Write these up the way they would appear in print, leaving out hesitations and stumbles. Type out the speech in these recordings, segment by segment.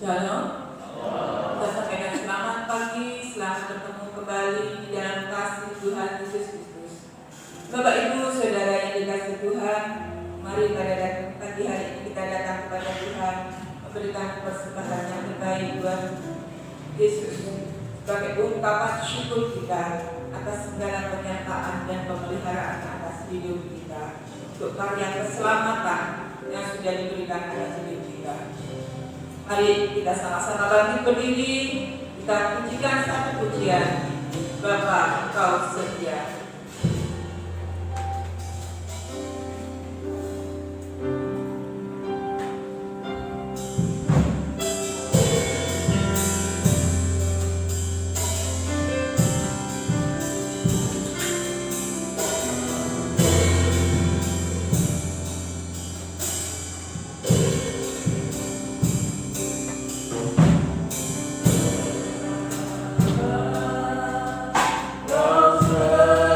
Shalom. Kita sampaikan selamat pagi, selamat bertemu kembali di dalam kasih Tuhan Yesus Kristus. Bapak Ibu, Saudara yang dikasihi Tuhan, mari pada pagi hari ini kita datang kepada Tuhan, memberikan persembahan yang terbaik buat Yesus sebagai ungkapan syukur kita atas segala penyertaan dan pemeliharaan atas hidup kita, untuk karya keselamatan yang sudah diberikan atas hidup kita. Mari kita sama-sama bangkit berdiri, kita pujikan satu pujian, Bapa Engkau setia. Kau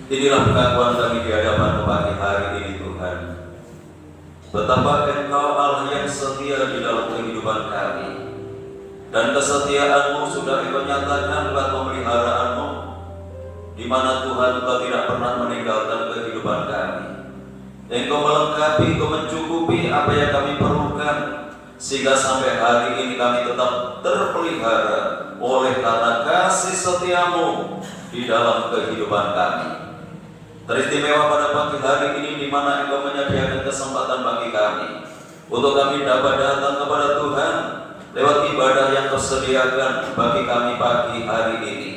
Inilah pengakuan kami di hadapan pagi hari ini Tuhan. Betapa Engkau Allah yang setia di dalam kehidupan kami, dan kesetiaan-Mu sudah Engkau nyatakan lewat pemeliharaanmu, di mana Tuhan Engkau tidak pernah meninggalkan kehidupan kami. Engkau melengkapi, Engkau mencukupi apa yang kami perlukan, sehingga sampai hari ini kami tetap terpelihara oleh karena kasih setiamu di dalam kehidupan kami. Teristimewa pada pagi hari ini di mana Engkau menyediakan kesempatan bagi kami untuk kami dapat datang kepada Tuhan lewat ibadah yang Kau sediakan bagi kami pagi hari ini.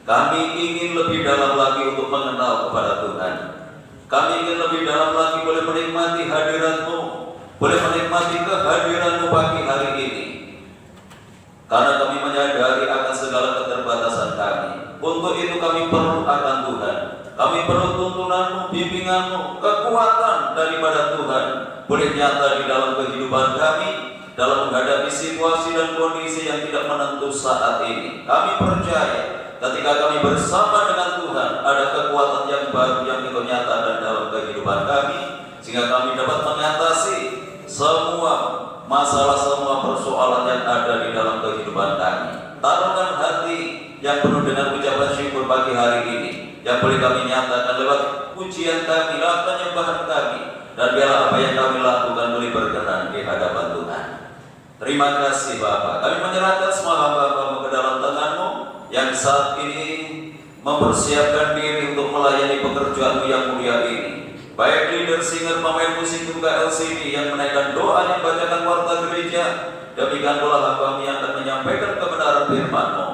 Kami ingin lebih dalam lagi untuk mengenal kepada Tuhan. Kami ingin lebih dalam lagi boleh menikmati hadirat-Mu, boleh menikmati kehadiran-Mu pagi hari ini. Karena kami menyadari akan segala keterbatasan kami. Untuk itu kami perlu akan Tuhan. Kami perlu tuntunan-Mu, bimbingan-Mu, kekuatan daripada Tuhan boleh nyata di dalam kehidupan kami, dalam menghadapi situasi dan kondisi yang tidak menentu saat ini. Kami percaya ketika kami bersama dengan Tuhan, ada kekuatan yang baru yang Engkau nyatakan dalam kehidupan kami, sehingga kami dapat mengatasi semua masalah, semua persoalan yang ada di dalam kehidupan kami. Taruhkan hati yang penuh dengan ucapan syukur pagi hari ini, yang boleh kami nyatakan lewat pujian kami, lewat penyembahan kami, dan biarlah apa yang kami lakukan boleh berkenan di hadapan Tuhan. Terima kasih Bapa. Kami menyerahkan semua hamba-Hamba-Mu ke dalam tangan-Mu yang saat ini mempersiapkan diri untuk melayani pekerjaan-Mu yang mulia ini. Baik leader, singer, pemain musik, juga LCD yang menaikkan doa yang bacakan warta gereja, demikian pula hamba-Mu yang akan menyampaikan kebenaran firman-Mu.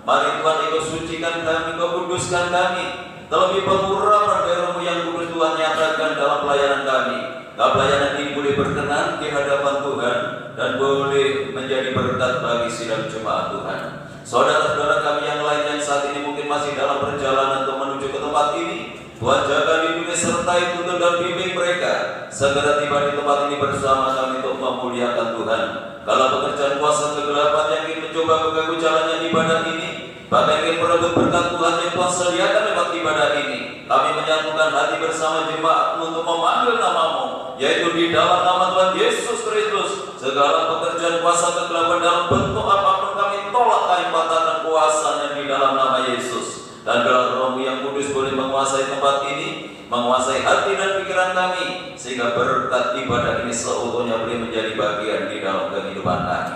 Mari Tuhan Engkau sucikan kami, Engkau kuduskan kami, terlebih pengurapan darah-Mu yang kudus Tuhan nyatakan dalam pelayanan kami. Pelayanan ini boleh berkenan di hadapan Tuhan dan boleh menjadi berkat bagi sidang jemaat Tuhan. Saudara-saudara kami yang lain yang saat ini mungkin masih dalam perjalanan untuk menuju ke tempat ini, Tuhan jaga lindungi sertai tuntun dan bimbing mereka segera tiba di tempat ini bersama kami untuk memuliakan Tuhan. Kalau pekerjaan kuasa kegelapan yang ingin mencoba mengganggu jalannya ibadah ini, bahkan ingin merebut berkat Tuhan yang Tuhan sediakan lewat ibadah ini, kami menyatukan hati bersama jemaat untuk memanggil nama-Mu, yaitu di dalam nama Tuhan Yesus Kristus. Segala pekerjaan kuasa kegelapan dalam bentuk apapun kami tolak, kami patahkan kuasanya di dalam nama Yesus. Dan biarlah Roh-Mu yang kudus boleh menguasai tempat ini, menguasai hati dan pikiran kami, sehingga berkat ibadah ini seutuhnya boleh menjadi bagian di dalam kehidupan kami.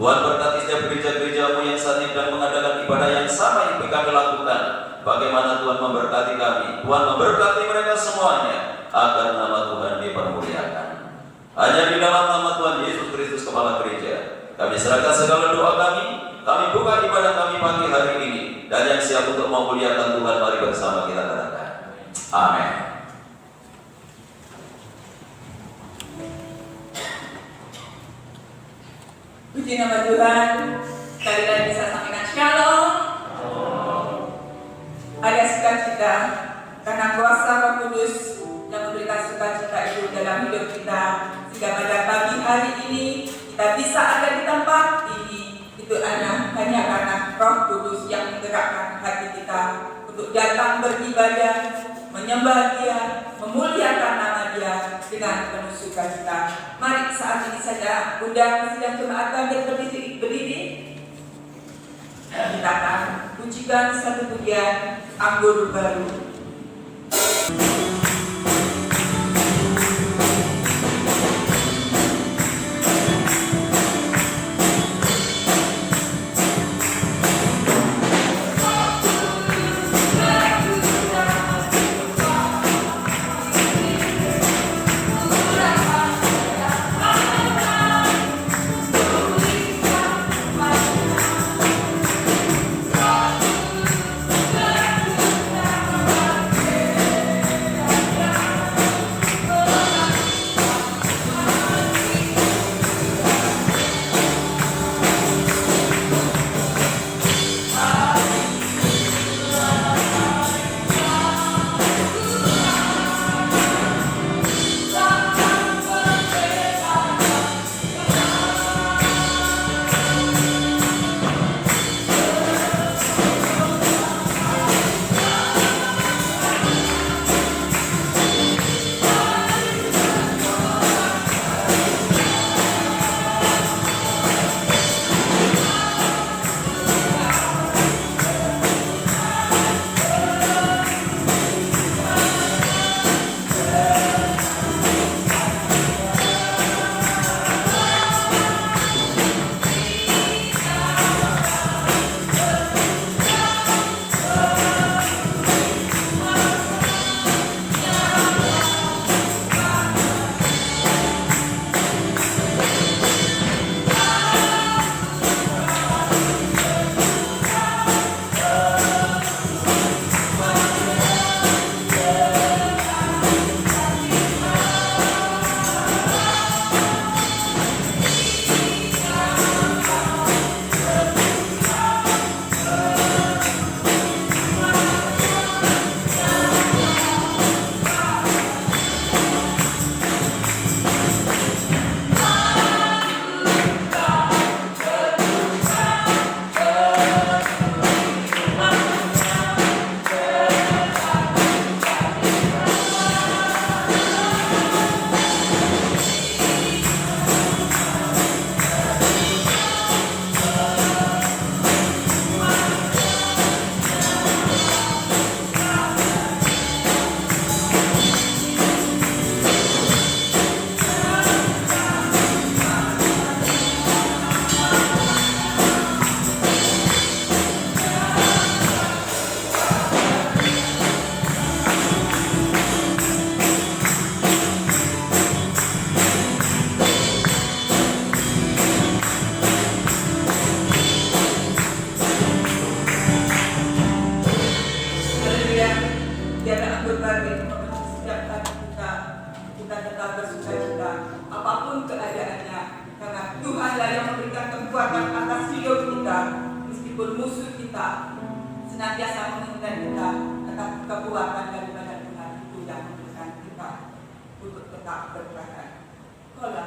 Tuhan berkati setiap gereja-gereja-Mu yang saat ini sedang mengadakan ibadah yang sama yang kami lakukan. Bagaimana Tuhan memberkati kami, Tuhan memberkati mereka semuanya, agar nama Tuhan dipermuliakan. Hanya di dalam nama Tuhan Yesus Kristus Kepala Gereja, kami serahkan segala doa kami buka ibadah kami pagi hari ini, dan yang siap untuk memuliakan Tuhan, mari bersama kita katakan amin. Puji nama Tuhan. Sekali lagi bisa sampaikan shalom. Ada sukacita karena kuasa Roh Kudus yang memberikan sukacita itu dalam hidup kita, sehingga pada pagi hari ini kita bisa ada di tempat ini. Itu hanya karena Roh Kudus yang menggerakkan hati kita untuk datang beribadah, menyembah Dia, memuliakan nama Dia dengan penuh sukacita. Mari saat ini saja undang sidang jemaat kami berdiri. Kita akan pujikan satu pujian Anggur Baru. berbagi memenuhi setiap hati kita. Kita tetap bersukacita apapun keadaannya, karena Tuhanlah yang memberikan kekuatan atas hidup kita. Meskipun musuh kita senantiasa menginginkan kita, tetap kekuatan daripada Tuhan itu yang memberikan kita untuk tetap bertahan. Kola.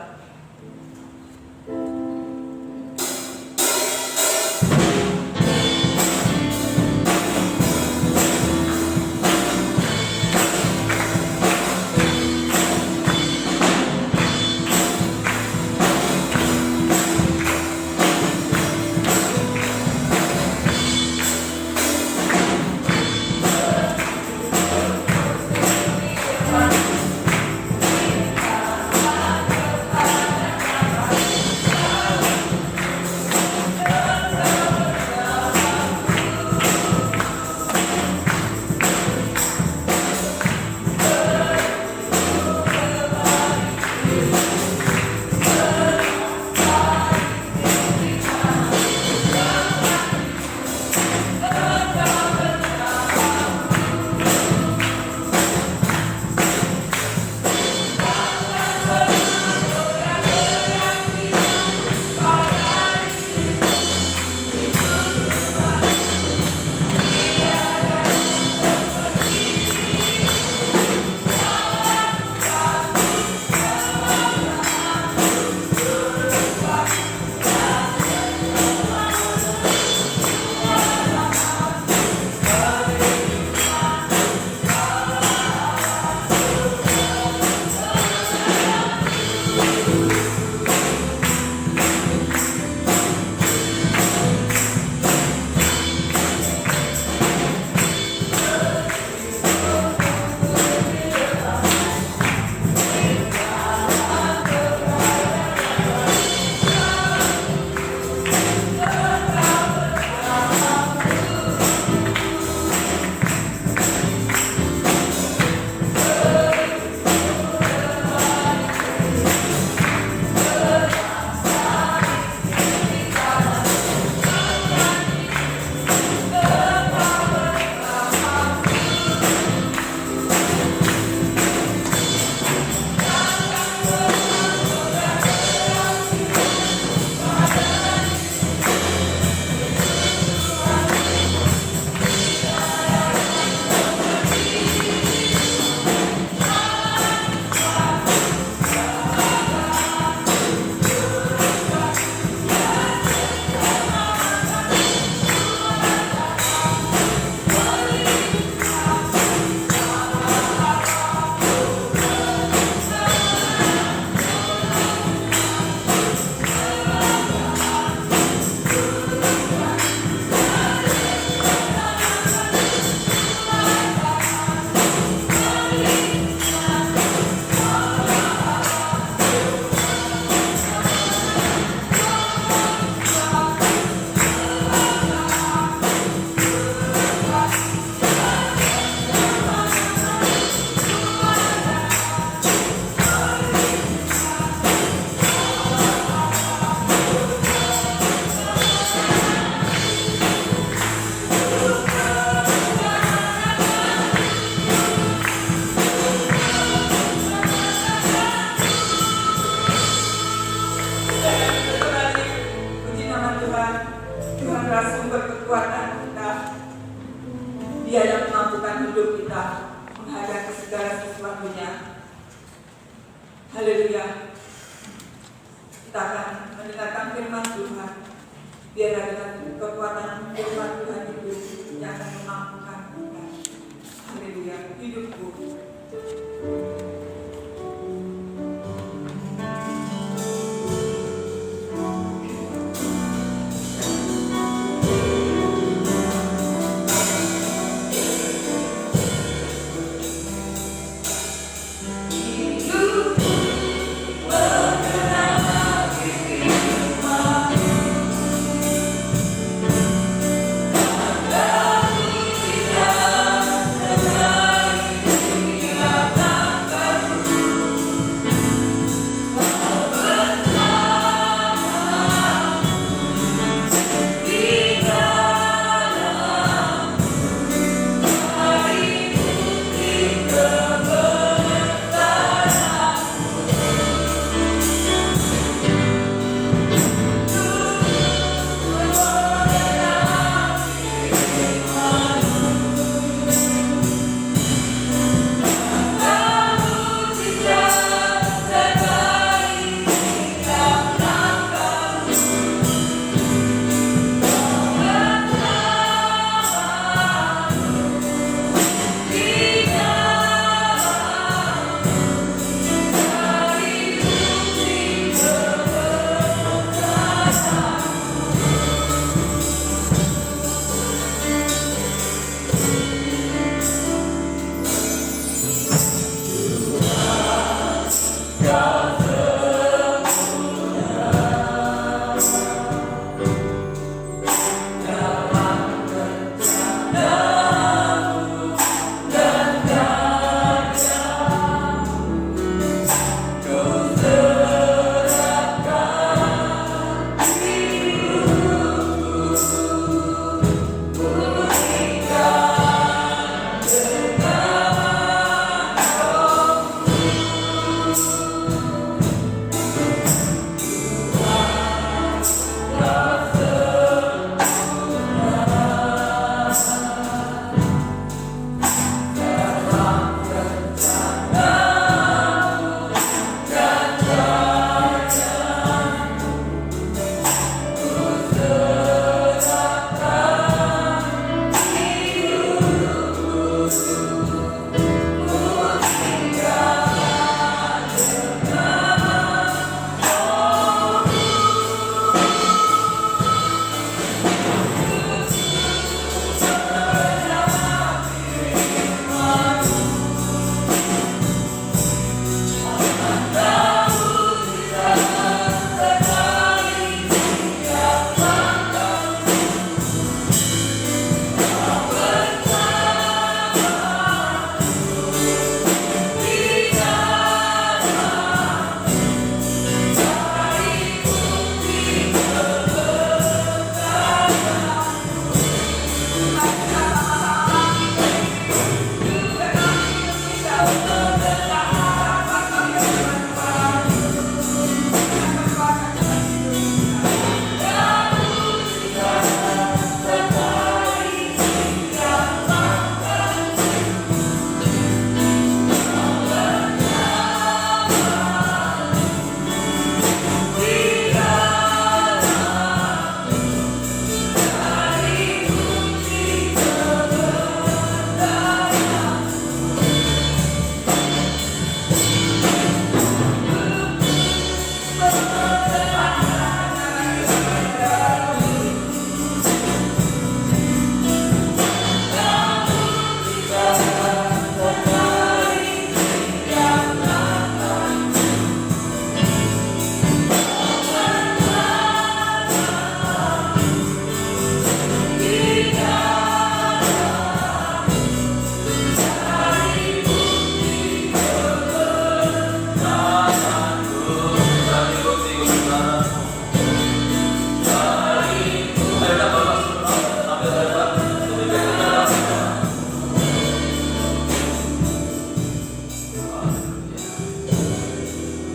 Dia yang memampukan hidup kita menghadapi segala sesuatunya. Haleluya. Kita akan mendengarkan firman Tuhan. Biarlah dengan kekuatan firman Tuhan itu yang akan memampukan kita. Haleluya. Hidupku.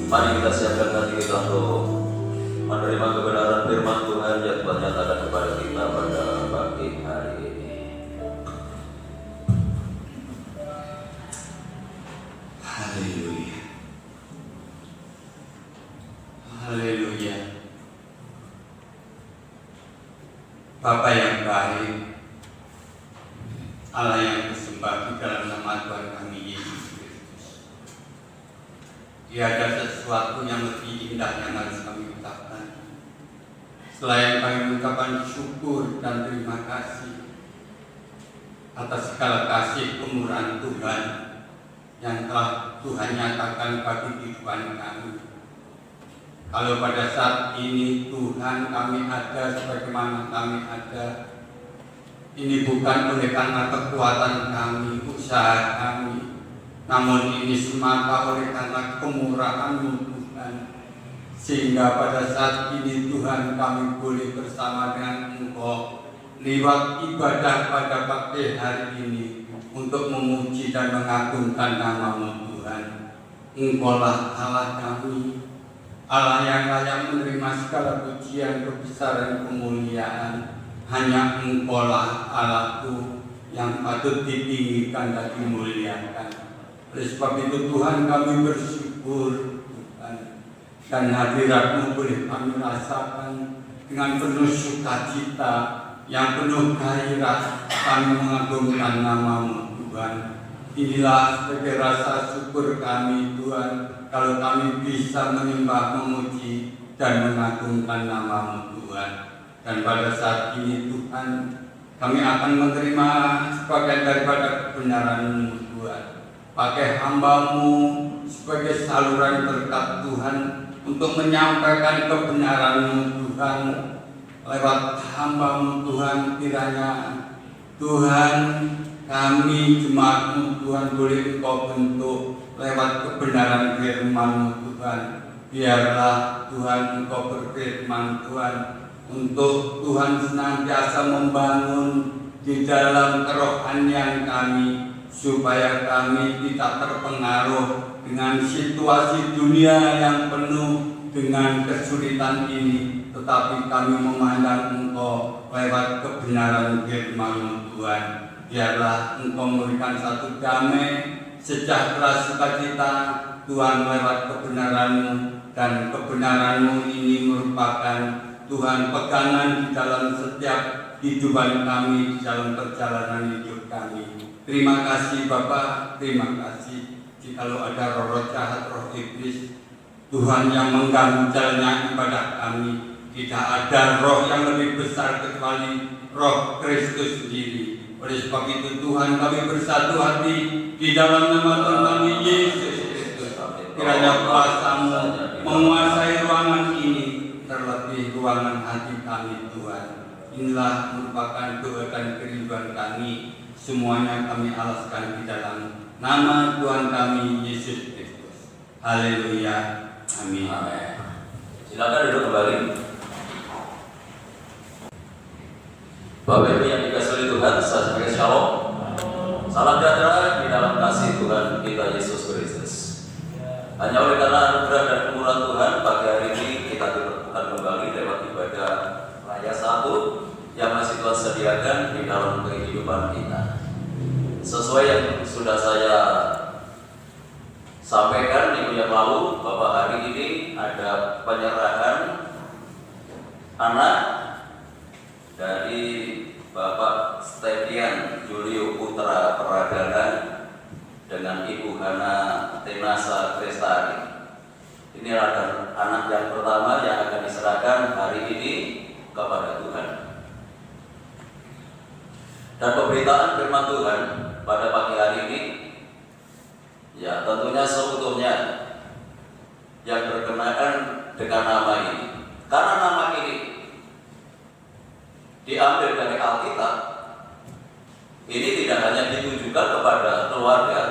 Mari kita siapkan hati kita untuk menerima kebenaran firman Tuhan yang Tuhan nyatakan kepada kita pada pagi hari ini. Haleluya. Haleluya. Bapa yang baik, Allah yang disembah di dalam nama Tuhan kami Yesus Kristus. Tiada sesuatu yang lebih indah yang harus kami ucapkan selain kami mengucapkan syukur dan terima kasih atas segala kasih kemurahan Tuhan yang telah Tuhan nyatakan bagi kehidupan kami. Kalau pada saat ini Tuhan kami ada sebagaimana kami ada, ini bukan oleh karena kekuatan kami, usaha kami, namun ini semata oleh karena kemurahan-Mu Tuhan. Sehingga pada saat ini Tuhan kami boleh bersama dengan Engkau lewat ibadah pada pagi hari ini untuk memuji dan mengagungkan nama-Mu Tuhan. Engkau-lah Allah kami, Allah yang layak menerima segala pujian, kebesaran, kemuliaan. Hanya Engkau-lah Allahku yang patut ditinggikan dan dimuliakan. Oleh sebab itu Tuhan kami bersyukur Tuhan, dan hadirat-Mu boleh kami rasakan dengan penuh sukacita, yang penuh gairah kami mengagungkan nama-Mu Tuhan. Inilah sebagai rasa syukur kami Tuhan, kalau kami bisa menyembah, memuji, dan mengagungkan nama-Mu Tuhan. Dan pada saat ini Tuhan, kami akan menerima sebagian daripada kebenaran-Mu Tuhan. Pakai hamba-Mu sebagai saluran berkat Tuhan untuk menyampaikan kebenaran-Mu Tuhan. Lewat hamba-Mu Tuhan, kiranya Tuhan kami jemaat-Mu Tuhan boleh Engkau bentuk lewat kebenaran firman-Mu Tuhan. Biarlah Tuhan Engkau berfirman Tuhan, untuk Tuhan senantiasa membangun di dalam kerohanian kami, supaya kami tidak terpengaruh dengan situasi dunia yang penuh dengan kesulitan ini, tetapi kami memandang Engkau lewat kebenaran firman-Mu Tuhan. Biarlah Engkau memberikan satu damai, sejahtera, sukacita Tuhan lewat kebenaran-Mu, dan kebenaran-Mu ini merupakan Tuhan pegangan di dalam setiap kehidupan kami, di dalam perjalanan hidup kami. Terima kasih Bapa, terima kasih. Jikalau ada roh jahat, roh iblis, Tuhan yang mengganggu jalannya ibadah kami, tidak ada roh yang lebih besar kecuali roh Kristus sendiri. Oleh sebab itu Tuhan kami bersatu hati di dalam nama Tuhan kami Yesus Kristus. Kiranya kuasa-Mu menguasai ruangan ini, terlebih ruangan hati kami Tuhan. Inilah merupakan doa dan kerinduan kami. Semuanya kami alaskan di dalam nama Tuhan kami Yesus Kristus. Haleluya. Amin. Amin. Silakan duduk kembali. Bapak Ibu yang dikasihi oleh Tuhan, saya sampaikan shalom. Salam sejahtera di dalam kasih Tuhan kita Yesus Kristus. Hanya oleh karena anugerah dan kemurahan Tuhan, pagi hari ini kita dipertemukan kembali lewat ibadah Raya 1 yang masih Tuhan sediakan di dalam kehidupan kita. Sesuai yang sudah saya sampaikan minggu yang lalu, bahwa hari ini ada penyerahan anak dari Bapak Stedian Julio Putra Peradanan dengan Ibu Hana Tenasa Krestari. Ini adalah anak yang pertama yang akan diserahkan hari ini kepada Tuhan. Dan pemberitaan firman Tuhan pada pagi hari ini, ya tentunya seutuhnya yang berkenaan dengan nama ini. Karena nama ini diambil dari Alkitab, ini tidak hanya ditujukan kepada keluarga,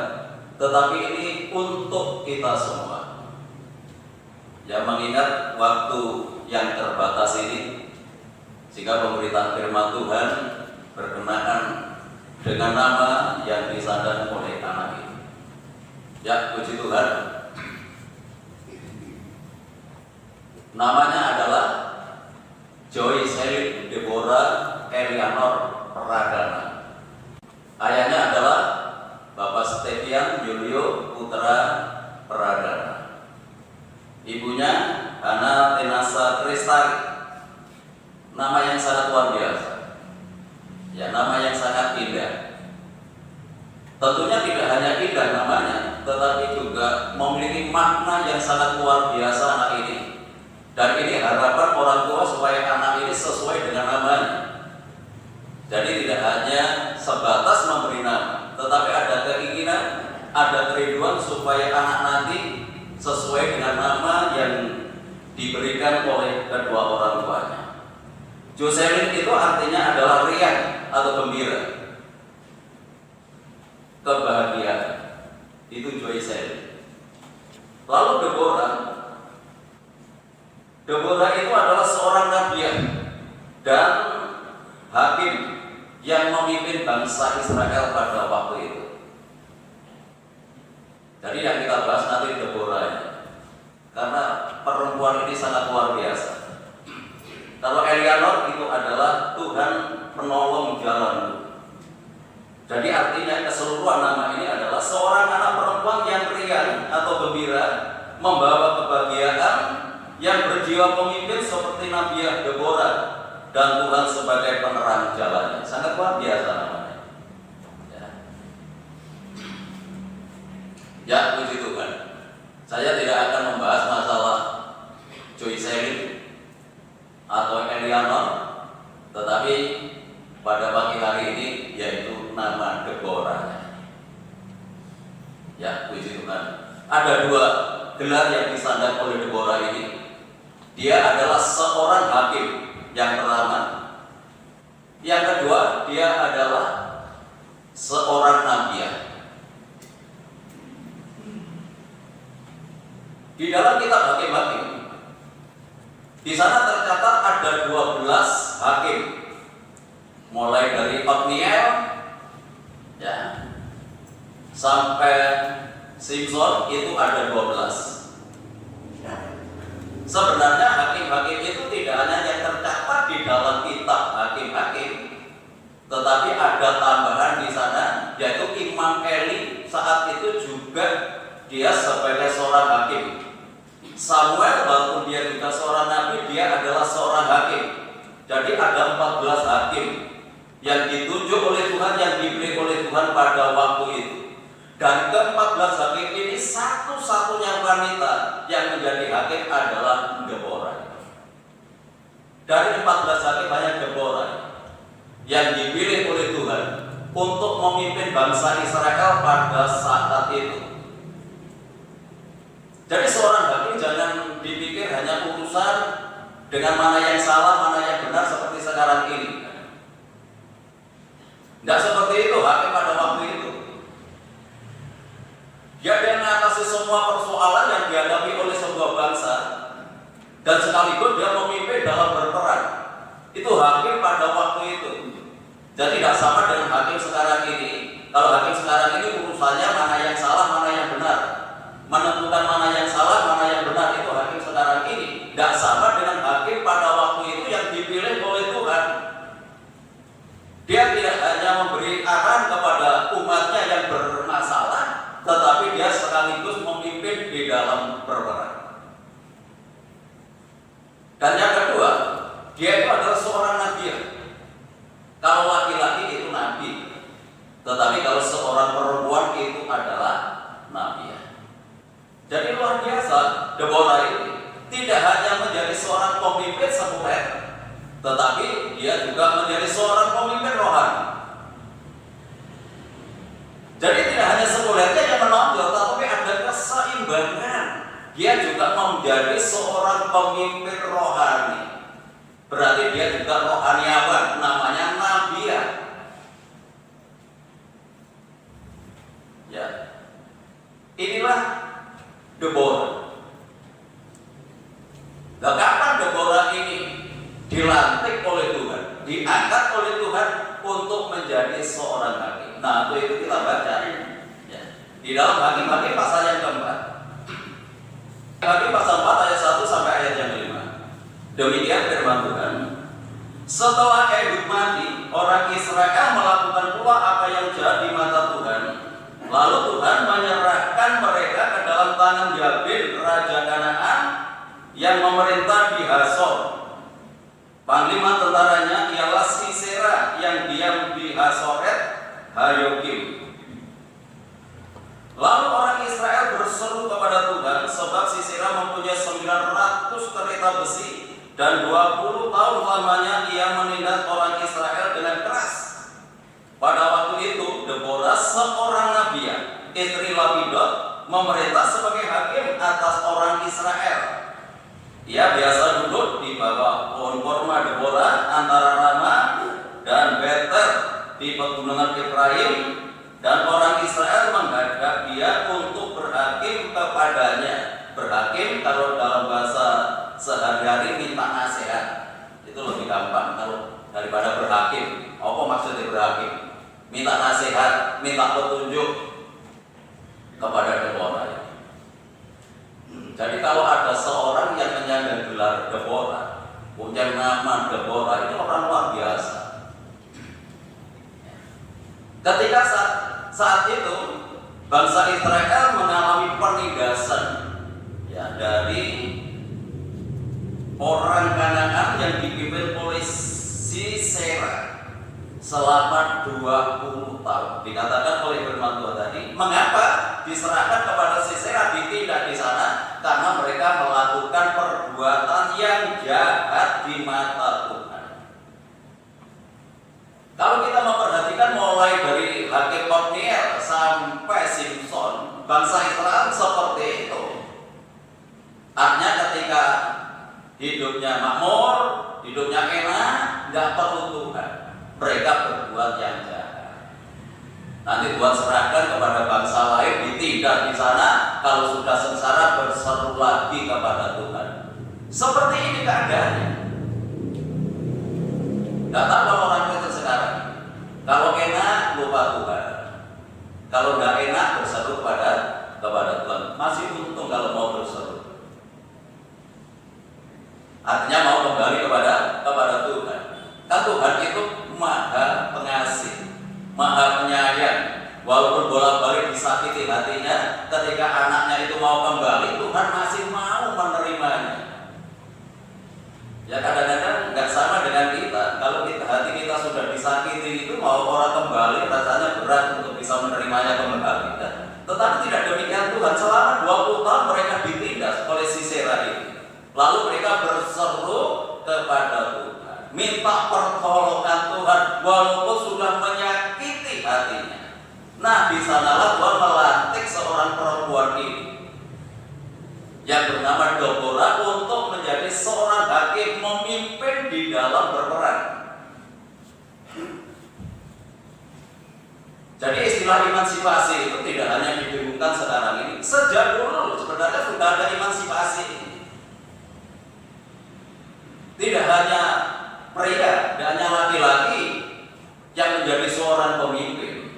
tetapi ini untuk kita semua. Ya, mengingat waktu yang terbatas ini, sehingga pemberitaan firman Tuhan berkenaan dengan nama yang disandang oleh anak ini. Ya, puji Tuhan. Namanya adalah Joy Selin Deborah Elianor Pradana. Ayahnya adalah Bapak Stevian Julio Putra Pradana. Ibunya Hana Tenasa Kristari. Nama yang sangat luar biasa. Ya, nama yang sangat indah. Tentunya tidak hanya indah namanya, tetapi juga memiliki makna yang sangat luar biasa anak ini. Dan ini harapan orang tua supaya anak ini sesuai dengan namanya. Jadi tidak hanya sebatas memberi nama, tetapi ada keinginan, ada kerinduan supaya anak nanti sesuai dengan nama yang diberikan oleh kedua orang tuanya. Jocelyn itu artinya adalah riang atau gembira, kebahagiaan. Itu Jocelyn. Lalu Deborah itu adalah seorang nabiah dan hakim yang memimpin bangsa Israel pada waktu itu. Jadi yang kita bahas nanti Deborah ini, karena perempuan ini sangat luar biasa. Kalau Elianor itu adalah Tuhan penolong jalanku. Jadi artinya keseluruhan nama ini adalah seorang anak perempuan yang riang atau gembira, membawa kebahagiaan, yang berjiwa pemimpin seperti Nabiah Deborah, dan Tuhan sebagai penerang jalannya. Sangat luar biasa namanya. Ya, puji Tuhan. Saya tidak akan membahas masalah Jocelyn atau Elianor, tetapi pada pagi hari ini yaitu nama Deborah. Ya, puji Tuhan. Ada dua gelar yang disandang oleh Deborah ini. Dia adalah seorang hakim yang pertama. Yang kedua, dia adalah seorang nabiah. Di dalam kitab Hakim-Hakim, di sana tercatat ada 12 hakim, mulai dari Otniel, ya, sampai Simson itu ada 12. Sebenarnya hakim-hakim itu tidak hanya yang tercatat di dalam kitab Hakim-Hakim, tetapi ada tambahan di sana, yaitu Imam Eli saat itu juga dia sebagai seorang hakim. Samuel walaupun dia juga seorang nabi, dia adalah seorang hakim. Jadi ada 14 hakim yang ditunjuk oleh Tuhan, yang dipilih oleh Tuhan pada waktu itu. Dan ke-14 hakim ini satu-satunya wanita yang menjadi hakim adalah Deborah. Dari 14 hakim banyak Deborah yang dipilih oleh Tuhan untuk memimpin bangsa Israel pada saat itu. Jadi seorang hakim jangan dipikir hanya urusan dengan mana yang salah, mana yang benar seperti sekarang ini. Tidak seperti itu hakim pada waktu itu. Dia mengatasi semua persoalan yang dihadapi oleh sebuah bangsa, dan sekaligus dia memimpin dalam berperang. Itu hakim pada waktu itu. Jadi tidak sama dengan hakim sekarang ini. Kalau hakim sekarang ini urusannya mana yang salah, mana yang benar, menentukan mana yang salah, mana yang benar. Itu hakim sekarang ini. Tidak sama dengan hakim pada waktu itu yang dipilih oleh Tuhan. Dia tidak hanya memberi arahan kepada umatnya yang bermasalah, tetapi dia sekaligus memimpin di dalam berperang. Dan yang kedua, dia itu adalah seorang nabi. Kalau laki-laki itu nabi, tetapi kalau seorang perempuan itu adalah nabi. Jadi luar biasa, Deborah ini tidak hanya menjadi seorang pemimpin sekuler, tetapi dia juga menjadi seorang pemimpin rohani. Jadi tidak hanya sekulernya yang menonjol, tetapi ada keseimbangan. Dia juga menjadi seorang pemimpin rohani. Berarti dia juga rohaniawan, namanya nabiah. Ya, inilah Deborah. Nah, kapan Deborah ini dilantik oleh Tuhan, diangkat oleh Tuhan untuk menjadi seorang hakim? Nah, itu kita baca ya, di dalam Hakim-Hakim pasal yang keempat. Hakim pasal 4 ayat 1 sampai ayat yang 5. Demikian firman Tuhan. Setelah Ehud mati, orang Israel melakukan pula apa yang jahat di mata Tuhan. Lalu Tuhan menyerahkan mereka ke dalam tangan Jabin, raja Kanaan, yang memerintah di Hasor. Panglima tentaranya ialah Sisera yang diam di Hasoret Hayokim. Lalu orang Israel berseru kepada Tuhan, sebab Sisera mempunyai 900 kereta besi, dan 20 tahun lamanya ia menindas orang Israel dengan keras. Pada waktu itu Deborah, seorang nabiah, istri Lapidot, memerintah sebagai hakim atas orang Israel. Ia biasa duduk di bawah pohon korma Deborah antara Ramah dan Beter di pegunungan Efraim, dan orang Israel menghadap dia untuk berhakim kepadanya. Berhakim kalau dalam bahasa sehari-hari minta nasihat, itu lebih gampang kalau daripada berhakim. Apa maksudnya berhakim? Minta nasihat, minta petunjuk kepada Deborah. Jadi kalau ada seorang yang menyandang gelar Deborah, punya nama Deborah, itu orang luar biasa. Ketika saat itu bangsa Israel mengalami penindasan dari orang Kanaan yang dipimpin oleh Sisera selama 20 tahun. Dikatakan oleh firman Tuhan tadi, mengapa diserahkan kepada Sisera, ditindak di sana? Karena mereka melakukan perbuatan yang jahat di mata Tuhan. Kalau kita memperhatikan mulai dari Hakim Otniel sampai Simpson, bangsa Israel seperti itu. Artinya ketika hidupnya makmur, hidupnya enak, nggak perlu Tuhan, mereka berbuat yang jahat. Nanti Tuhan serahkan kepada bangsa lain, ditindak di sana. Kalau sudah sengsara, berseru lagi kepada Tuhan. Seperti ini keadaannya. Nggak tahu kalau orang Kristen sekarang. Kalau enak lupa Tuhan, kalau nggak enak berseru kepada Tuhan. Masih untung kalau mau berseru. Artinya mau kembali kepada Tuhan. Kan Tuhan itu Maha Pengasih, Maha Penyayang. Walaupun bolak-balik disakiti hatinya, ketika anaknya itu mau kembali, Tuhan masih mau menerimanya. Ya kadang-kadang nggak sama dengan kita. Kalau hati kita sudah disakiti itu, mau orang kembali rasanya berat untuk bisa menerimanya kembali. Tetapi tidak demikian Tuhan. Selama 20 tahun mereka ditindas oleh Sisera ini. Lalu mereka berseru kepada Tuhan, minta pertolongan Tuhan, walaupun sudah menyakiti hatinya. Nah, di sanalah Tuhan melantik seorang perempuan ini yang bernama Deborah untuk menjadi seorang hakim, memimpin di dalam berperang. Jadi istilah emansipasi itu tidak hanya didengungkan sekarang ini. Sejak dulu sebenarnya sudah ada emansipasi ini. Tidak hanya pria, tidak hanya laki-laki yang menjadi seorang pemimpin.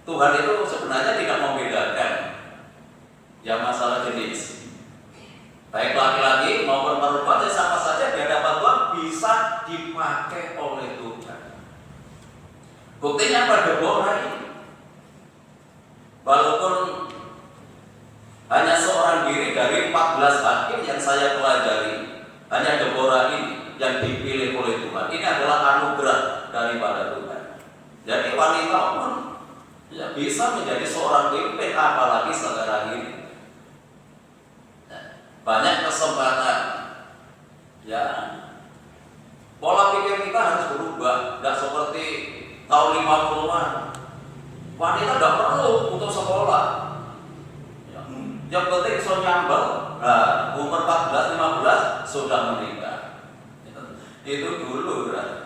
Tuhan itu sebenarnya tidak membedakan ya masalah jenis. Baik laki-laki maupun perempuan, sama saja di hadapan Tuhan bisa dipakai oleh Tuhan. Buktinya pada Deborah ini, walaupun hanya seorang diri dari 14 hakim yang saya pelajari, hanya Deborah ini yang dipilih oleh Tuhan. Ini adalah anugerah daripada Tuhan. Jadi wanita pun ya bisa menjadi seorang pemimpin, apalagi sekarang ini. Banyak kesempatan. Ya, pola pikir kita harus berubah. Tidak seperti tahun 50-an. Wanita tidak perlu untuk sekolah. Yang penting so nyambel. Nah, umur 14-15 sudah menikah. Itu dulu, kan?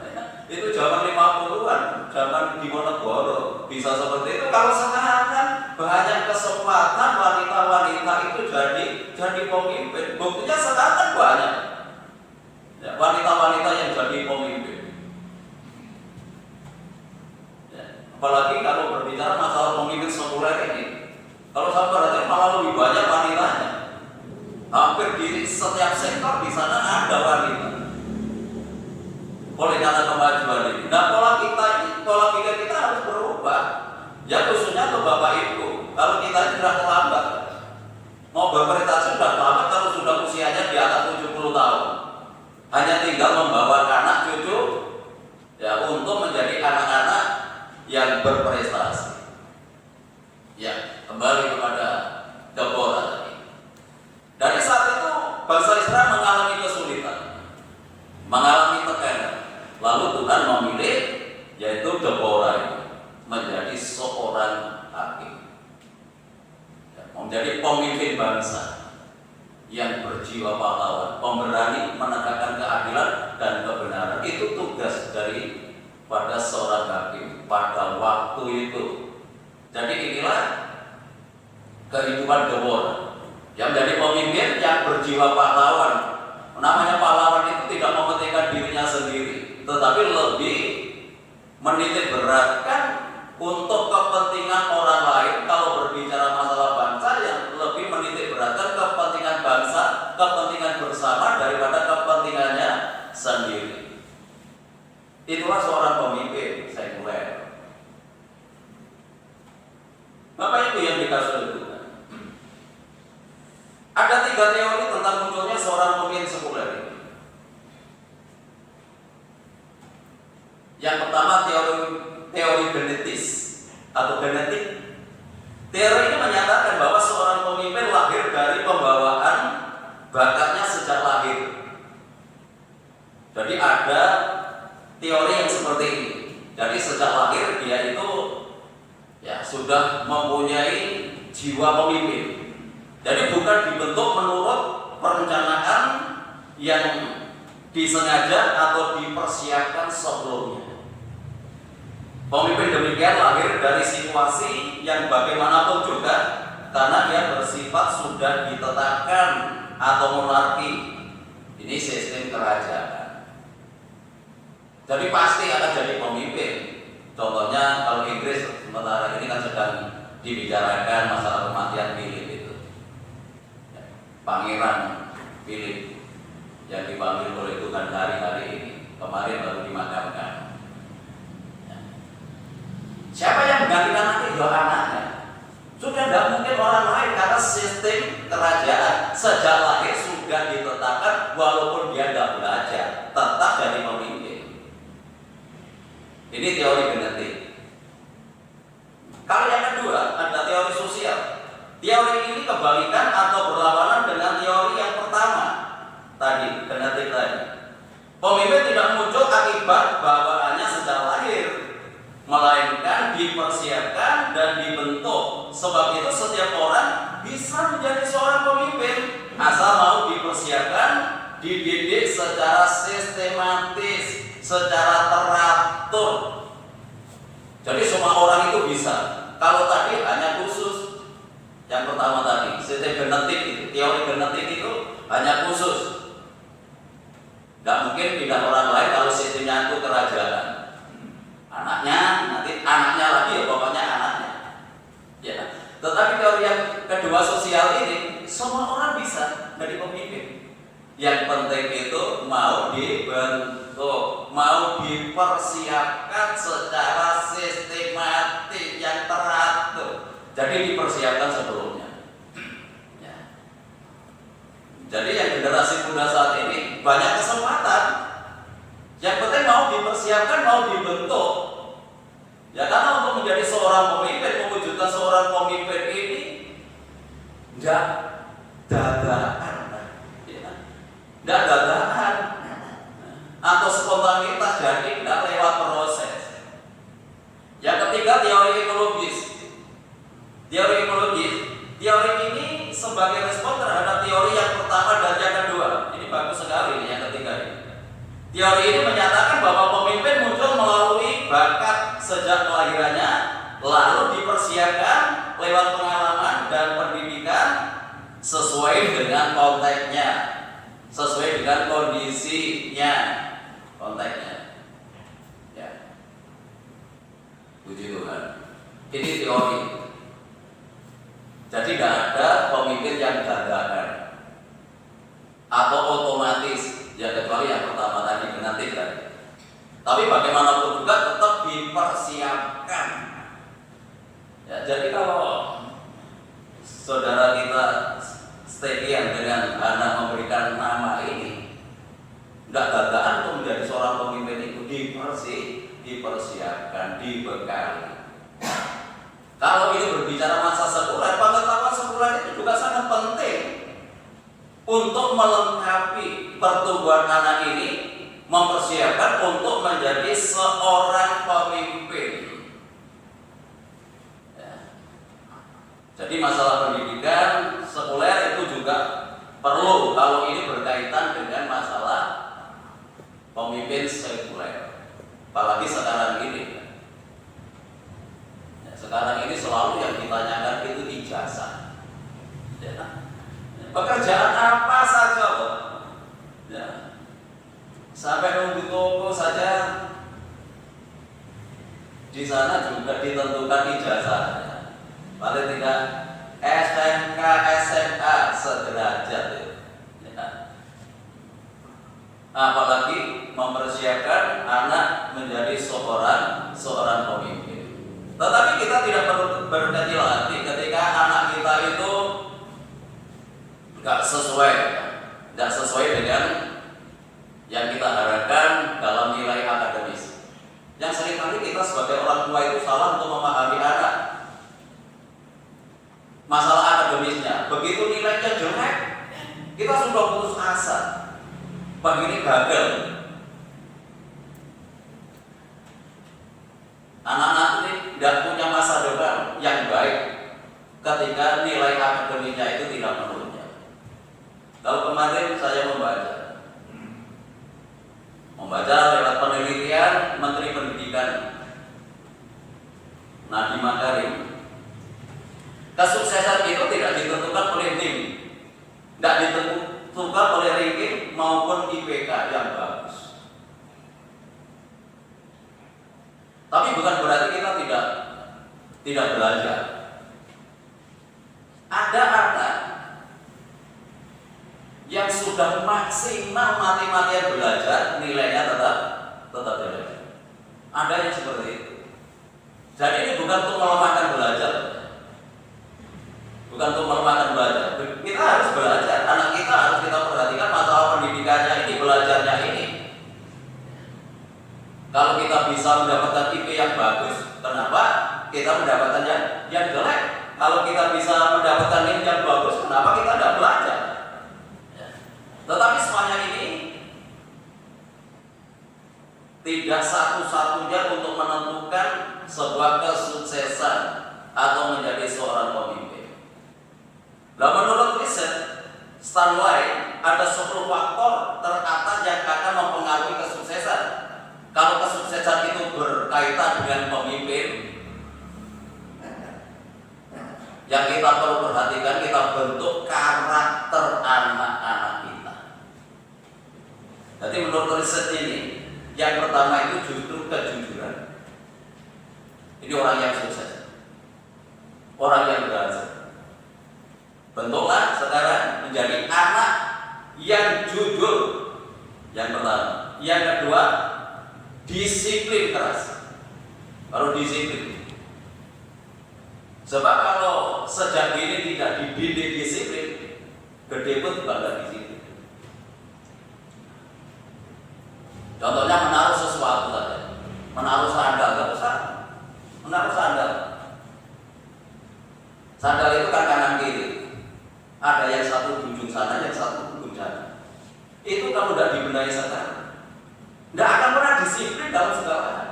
Itu zaman 50-an, zaman Diponegoro bisa seperti itu. Kalau sekarang kan banyak kesempatan wanita-wanita itu jadi pemimpin. Buktinya sekarang kan banyak ya, wanita-wanita yang jadi pemimpin. Ya, apalagi kalau berbicara masalah pemimpin sekuler ini, kalau saya perhatikan malah lebih banyak wanitanya. Hampir di setiap kalau kita sudah terlambat. Mau berprestasi sudah terlambat kalau sudah usianya di atas 70 tahun. Hanya tinggal membawa anak cucu ya untuk menjadi anak-anak yang berprestasi. Ya, kembali kepada Deborah tadi. Dari saat itu bangsa Israel mengalami kesulitan, mengalami tekanan. Lalu Tuhan memilih yaitu Deborah menjadi seorang hakim, menjadi pemimpin bangsa yang berjiwa pahlawan, pemberani menegakkan keadilan dan kebenaran. Itu tugas dari pada seorang hakim pada waktu itu. Jadi inilah kehidupan Deborah yang menjadi pemimpin yang berjiwa pahlawan. Namanya pahlawan itu tidak mementingkan dirinya sendiri, tetapi lebih menitik beratkan untuk kepentingan orang lain. Kalau berbicara masalah bangsa, yang lebih menitik beratkan kepentingan bangsa, kepentingan bersama daripada kepentingannya sendiri. Itulah seorang pemimpin sekuler. Bapak Ibu yang dikasih oleh Tuhan, ada 3 teori tentang munculnya seorang pemimpin sekuler ini. Yang pertama teori genetis atau genetik. Teori ini menyatakan bahwa seorang pemimpin lahir dari pembawaan bakatnya sejak lahir. Jadi ada teori yang seperti ini. Jadi sejak lahir dia itu ya sudah mempunyai jiwa pemimpin. Jadi bukan dibentuk menurut perencanaan yang disengaja atau dipersiapkan sebelumnya. Pemimpin demikian lahir dari situasi yang bagaimanapun juga, karena dia bersifat sudah ditetapkan atau monarki. Ini sistem kerajaan. Jadi pasti akan jadi pemimpin. Contohnya kalau Inggris sementara ini kan sedang dibicarakan masalah kematian Philip itu. Pangeran Philip yang dipanggil oleh Tuhan hari-hari ini, kemarin baru dimakamkan. Siapa yang menggantikan nanti? Dua anaknya. Sudah tidak mungkin orang lain karena sistem kerajaan sejak lahir sudah ditetapkan, walaupun dia tidak belajar tetap jadi pemimpin. Ini teori genetik. Kalau yang kedua ada teori sosial. Teori ini kebalikan atau berlawanan dengan teori yang pertama tadi, genetik tadi. Pemimpin tidak muncul akibat bawaannya sejak lahir, melainkan dipersiapkan dan dibentuk. Sebab itu setiap orang bisa menjadi seorang pemimpin asal mau dipersiapkan, dididik secara sistematis, secara teratur. Jadi semua orang itu bisa. Kalau tadi hanya khusus yang pertama tadi, sistem genetik itu, teori genetik itu hanya khusus. Gak mungkin pindah orang lain kalau sistemnya itu kerajaan. Anaknya, nanti anaknya lagi ya, pokoknya anaknya. Ya. Tetapi teori yang kedua sosial ini, semua orang bisa jadi pemimpin. Yang penting itu mau dibentuk, mau dipersiapkan secara sistematis yang teratur. Jadi dipersiapkan sebelumnya. Ya. Jadi yang generasi muda saat ini banyak kesempatan. Yang penting mau dipersiapkan, mau dibentuk. Ya, karena untuk menjadi seorang pemimpin, mewujudkan seorang pemimpin ini enggak dadakan, ya. Enggak dadakan atau spontanitas, jadi enggak lewat proses. Yang ketiga, teori ekologis. Teori ini sebagai respon terhadap teori yang pertama dan yang kedua. Ini bagus sekali ini yang ketiga ini. Teori ini menyatakan bahwa pemimpin muncul melalui bakat sejak kelahirannya, lalu dipersiapkan lewat pengalaman dan pendidikan sesuai dengan konteksnya, sesuai dengan kondisinya, konteksnya. Ya. Puji Tuhan. Ini teori. Jadi tidak ada pemimpin yang dadakan atau otomatis, ya kecuali yang pertama tadi genetik tadi. Tapi bagaimanapun juga tetap dipersiapkan. Ya, jadi kalau saudara kita sekian dengan anak memberikan nama ini, tidak gagaan untuk menjadi seorang pemimpin itu dipersiapkan, dibekali. Kalau ini berbicara masa sekuler, pengetahuan sekuler itu juga sangat penting untuk melengkapi pertumbuhan anak ini, mempersiapkan untuk menjadi seorang pemimpin. Ya. Jadi masalah pendidikan sekuler itu juga perlu kalau ini berkaitan dengan masalah pemimpin sekuler. Apalagi sekarang ini. Ya, sekarang ini selalu yang ditanyakan itu ijazah. Ya. Pekerjaan apa saja, Pak. Ya. Sampai nunggu toko saja di sana juga ditentukan ijazahnya. Paling tidak SMK, SMA sederajat. Ya. Apalagi mempersiapkan anak menjadi seorang pemimpin. Tetapi kita tidak perlu berkecil hati ketika anak kita itu nggak sesuai dengan yang kita harapkan dalam nilai akademis. Yang seringkali kita sebagai orang tua itu salah untuk memahami anak. Masalah akademisnya, begitu nilainya jelek, kita sudah putus asa. Begini gagal. Anak-anak ini tidak punya masa depan yang baik ketika nilai akademisnya itu tidak menurun. Kalau kemarin saya membaca lewat penelitian Menteri Pendidikan Nadiem Makarim, kesuksesan itu tidak ditentukan oleh NIM, tidak ditentukan oleh ranking maupun IPK yang bagus. Tapi bukan berarti kita tidak belajar. Ada anak yang sudah maksimal mati-matian belajar, nilainya tetap jelek. Ada yang seperti itu. Jadi ini bukan untuk melemahkan belajar. Bukan untuk melemahkan belajar. Kita harus belajar. Anak kita harus kita perhatikan masalah pendidikannya ini, belajarnya ini. Kalau kita bisa mendapatkan IP yang bagus, kenapa kita mendapatkan yang jelek? Kalau kita bisa mendapatkan nilai yang bagus, kenapa kita tidak belajar? Tetapi semuanya ini tidak satu-satunya untuk menentukan sebuah kesuksesan atau menjadi seorang pemimpin. Nah, menurut riset Stanley ada 10 faktor teratas yang akan mempengaruhi kesuksesan. Kalau kesuksesan itu berkaitan dengan pemimpin, yang kita perlu perhatikan, kita bentuk karakter anak-anak kita. Jadi menurut riset ini, yang pertama itu justru kejujuran. Ini orang yang sukses, orang yang berhasil. Bentuklah sekarang menjadi anak yang jujur. Yang pertama. Yang kedua, disiplin keras. Baru disiplin. Sebab kalau sejak dini tidak dididik disiplin, gede pun bangga disiplin. Contohnya menaruh sesuatu saja, menaruh sandal, nggak usah menaruh sandal. Sandal itu kan kanan kiri, ada yang satu di ujung sana, yang satu di ujung sana. Itu kalau tidak dibenahi sekarang, tidak akan pernah disiplin dalam segala hal.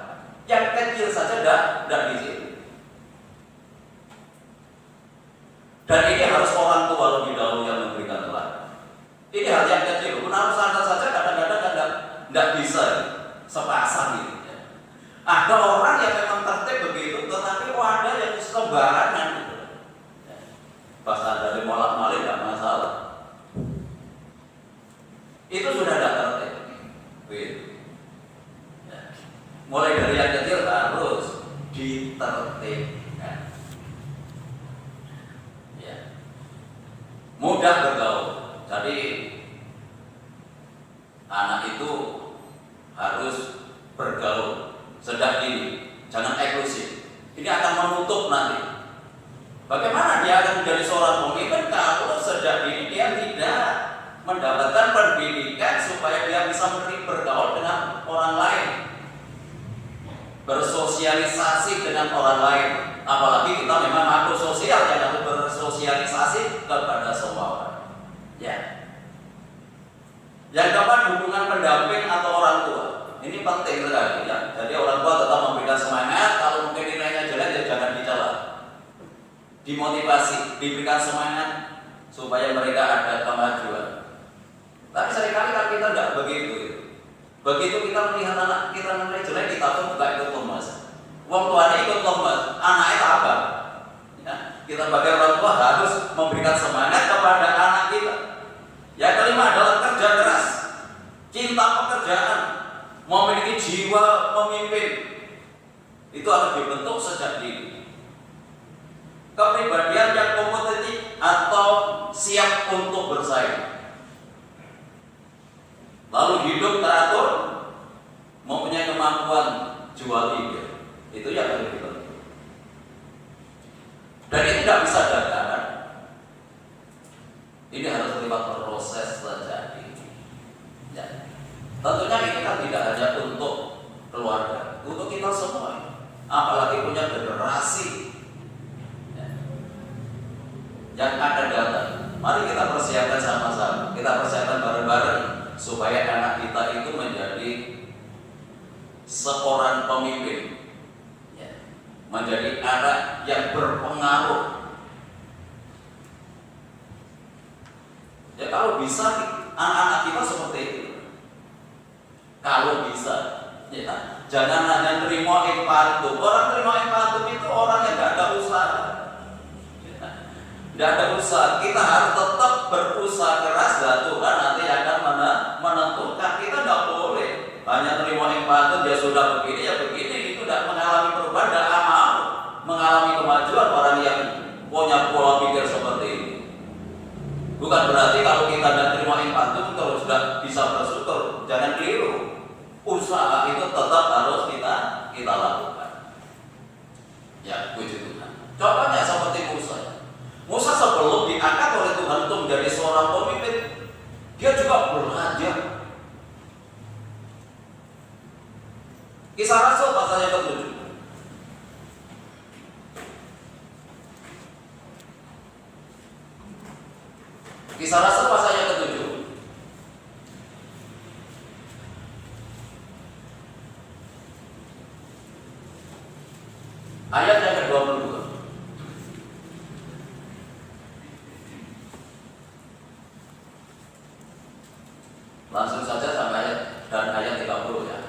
Yang kecil saja tidak disiplin. Dan ini harus orang tua lebih dahulu yang memberikan teladan. Ini hal yang kecil, menaruh sandal saja kadang-kadang tidak bisa sepasang gitu ya. Ada orang yang memang tertib begitu, tetapi ada yang sembarangan gitu. Pas ada molak-malik tidak masalah. Itu sudah tidak tertib. Gitu. Ya. Mulai dari yang kecil harus ditertibkan. Ya. Mudah bergaul. Jadi anak itu harus bergaul sejak dini, jangan eksklusif. Ini akan menutup nanti. Bagaimana dia akan menjadi seorang pemimpin kalau sejak dini dia tidak mendapatkan pendidikan supaya dia bisa bergaul dengan orang lain, bersosialisasi dengan orang lain. Apalagi kita memang makhluk sosial yang harus bersosialisasi kepada semua orang. Ya. Yang keempat, hubungan pendamping atau orang tua. Ini penting sekali ya. Jadi orang tua tetap memberikan semangat. Kalau mungkin nilainya jelek ya jangan dicela. Dimotivasi, diberikan semangat supaya mereka ada kemajuan. Tapi seringkali kan kita tidak begitu. Begitu kita melihat anak kita nilai jelek, kita pun juga ikut lemas. Wong tuanya ikut lemas, anaknya apa? Ya, kita sebagai orang tua harus memberikan semangat kepada anak kita. Yang kelima adalah kerja keras, cinta pekerjaan, memiliki jiwa pemimpin. Itu harus dibentuk sejak dini. Kepribadian yang kompetitif atau siap untuk bersaing. Lalu hidup teratur, mempunyai kemampuan jual beli. Itu yang lebih penting. Dan ini tidak bisa dadakan. Ini harus lewat proses terjadi. Ya. Tentunya ini kan tidak hanya untuk keluarga, untuk kita semua. Apalagi punya generasi yang akan datang. Mari kita persiapkan sama-sama. Kita persiapkan bareng-bareng supaya anak kita itu menjadi seorang pemimpin, ya, menjadi anak yang berpengaruh. Ya kalau bisa anak-anak kita seperti itu. Kalau bisa, ya, jangan hanya terima infantum. Orang terima infantum itu orang yang tidak ada usaha. Tidak ada usaha, kita harus tetap berusaha keras dan Tuhan nanti akan menentukan. Kita tidak boleh hanya terima infantum, dia sudah begini ya begini, itu tidak mengalami perubahan, tidak mau mengalami kemajuan orang yang punya pola pikir seperti ini. Bukan berarti kalau kita tidak terima infantum terus sudah bisa bersyukur, jangan keliru. Usaha itu tetap harus kita lakukan. Ya, puji Tuhan. Contohnya seperti Musa sebelum diangkat oleh Tuhan untuk menjadi seorang pemimpin, dia juga belajar. Kisah Rasul pasal yang ke-7. Kisah Rasul pasal yang ke-7. Ayat yang ke-22. Langsung saja sampai ayat dan ayat 30 ya.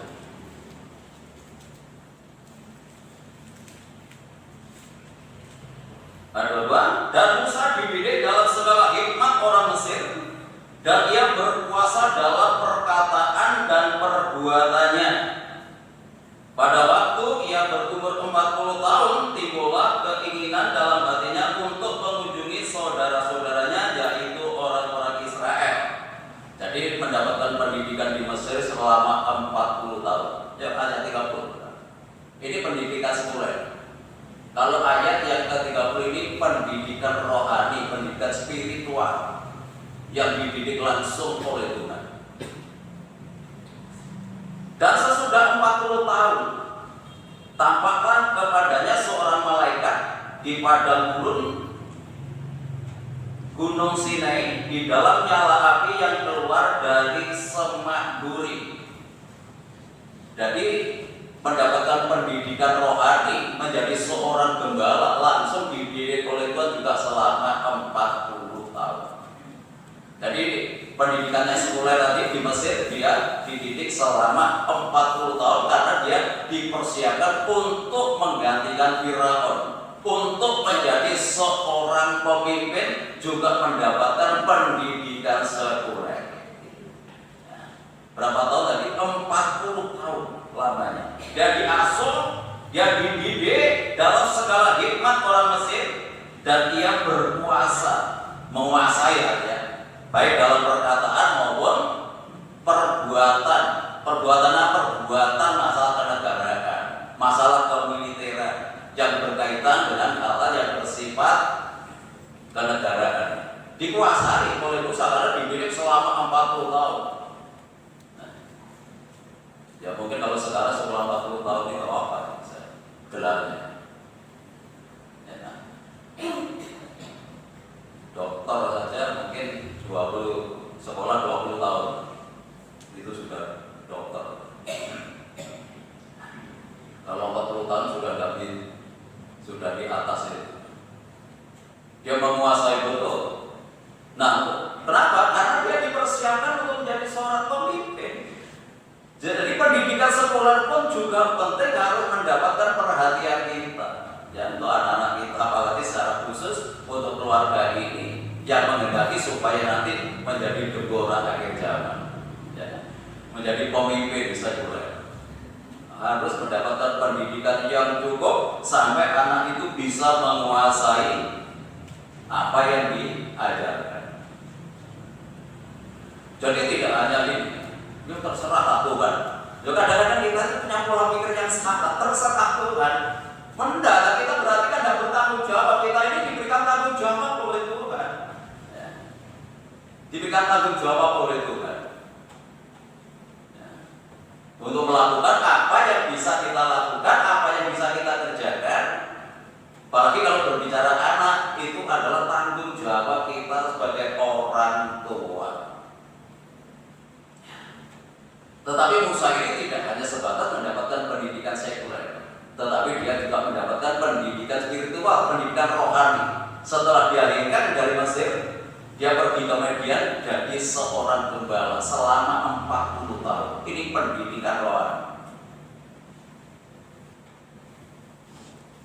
Ayat 22, dan Musa dididik dalam segala hikmat orang Mesir, dan ia berkuasa dalam perkataan dan perbuatannya. Pada waktu ia berumur 40 tahun, timbullah keinginan dalam hatinya untuk mengunjungi saudara-saudaranya, yaitu orang-orang Israel. Jadi mendapatkan pendidikan di Mesir selama 40 tahun. Ya, ayat 30. Ini pendidikan sekuler. Kalau ayat yang ke-30 ini pendidikan rohani, pendidikan spiritual yang dididik langsung oleh Tuhan. Dan sesudah 40 tahun tampaklah kepadanya seorang malaikat di padang gurun Gunung Sinai, di dalam nyala api yang keluar dari semak duri. Jadi mendapatkan pendidikan rohani, menjadi seorang gembala, langsung dididik oleh Tuhan juga selama 40 tahun. Jadi pendidikannya sekuler tadi di Mesir, dia dididik selama 40 tahun karena dia dipersiapkan untuk menggantikan Firaun, untuk menjadi seorang pemimpin, juga mendapatkan pendidikan sekuler. Berapa tahun tadi? 40 tahun lamanya. Dia diasuh, dia dididik dalam segala hikmat orang Mesir, dan dia berkuasa, menguasai ya, baik dalam perkataan maupun perbuatan. Perbuatan masalah kenegaraan, masalah kemiliteran yang berkaitan dengan hal-hal yang bersifat kenegaraan, dikuasai oleh Musa karena dididik selama 40 tahun. Nah, ya mungkin kalau sekarang selama 40 tahun ini nggak apa gelarnya. Ya, nah. Dokter saja mungkin 20 sekolah 20 tahun itu sudah dokter. Kalau 40 tahun sudah di atas itu. Dia menguasai betul. Nah, kenapa? Karena dia dipersiapkan untuk menjadi seorang pemimpin. Jadi pendidikan sekolah pun juga penting, harus mendapatkan perhatian kita. Ya, untuk anak-anak kita, apalagi secara khusus untuk keluarga ini yang menghendaki supaya nanti menjadi Deborah akhir zaman, ya, menjadi pemimpin sekuler. Harus mendapatkan pendidikan yang cukup sampai anak itu bisa menguasai apa yang diajarkan. Jadi tidak hanya ini terserah Tuhan. Ya kadang-kadang kita itu punya pola pikir yang sangat terserah Tuhan. Mendadak kita berarti kan tidak bertanggung jawab. Kita ini diberikan tanggung jawab oleh Tuhan. Ya. Diberikan tanggung jawab oleh Tuhan. Ya. Untuk melakukan apa yang bisa kita lakukan, apa yang bisa kita kerjakan. Apalagi kalau berbicara anak, itu adalah tanggung jawab kita sebagai orang tua. Tetapi Musa ini tidak hanya sebatas mendapatkan pendidikan sekuler, tetapi dia juga mendapatkan pendidikan spiritual, pendidikan rohani. Setelah dialihkan dari Mesir, dia pergi ke Midian jadi seorang gembala selama 40 tahun. Ini pendidikan rohani.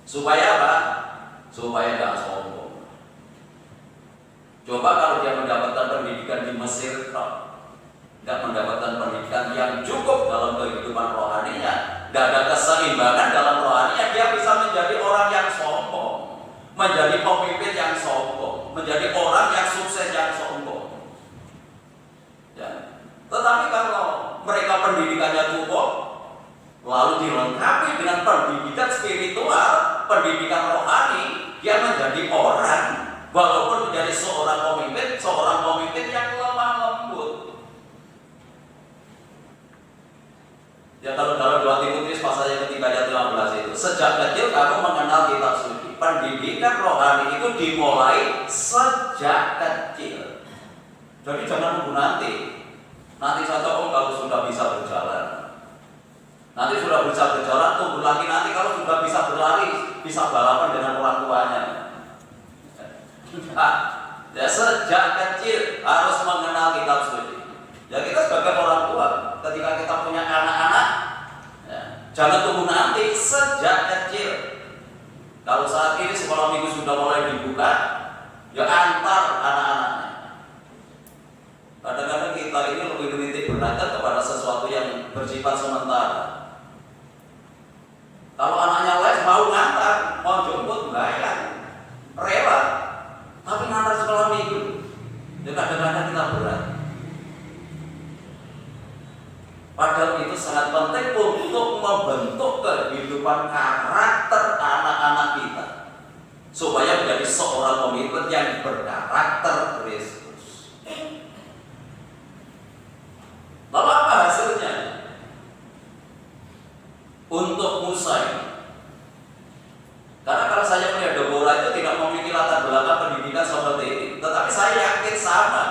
Supaya apa? Supaya tidak sombong. Coba kalau dia mendapatkan pendidikan di Mesir, tidak mendapatkan pendidikan yang cukup dalam kehidupan rohaninya, tidak ada keseimbangan dalam rohaninya, dia bisa menjadi orang yang sombong, menjadi pemimpin yang sombong, menjadi orang yang sukses yang sombong. Ya. Tetapi kalau mereka pendidikannya cukup, lalu dilengkapi dengan pendidikan spiritual, pendidikan rohani, dia menjadi orang, walaupun menjadi seorang pemimpin yang lemah lembut. Ya kalau dalam 2 Timotius pasal yang ketiga ayat 15 itu, sejak kecil kamu mengenal kitab suci. Pendidikan rohani itu dimulai sejak kecil. Jadi jangan nunggu nanti saja kalau sudah bisa berjalan. Nanti sudah bisa berjalan, tunggu lagi nanti kalau sudah bisa berlari, bisa balapan dengan orang tuanya. Ya sejak kecil harus mengenal kitab suci. Ya kita sebagai orang tua, ketika kita punya anak-anak, ya, jangan tunggu nanti, sejak kecil. Kalau saat ini sekolah minggu sudah mulai dibuka, ya antar anak-anaknya. Kadang-kadang kita ini lebih menitik beratkan kepada sesuatu yang bersifat sementara. Kalau anaknya les mau ngantar, mau jemput, bayar, rela. Tapi ngantar sekolah minggu, ya kadang-kadang kita berat. Padahal itu sangat penting untuk membentuk kehidupan karakter anak-anak kita, supaya menjadi seorang pemimpin yang berkarakter Kristus. Lalu apa hasilnya? Untuk Musa ini, karena kalau saya melihat Deborah itu tidak memiliki latar belakang pendidikan seperti ini, tetapi saya yakin sama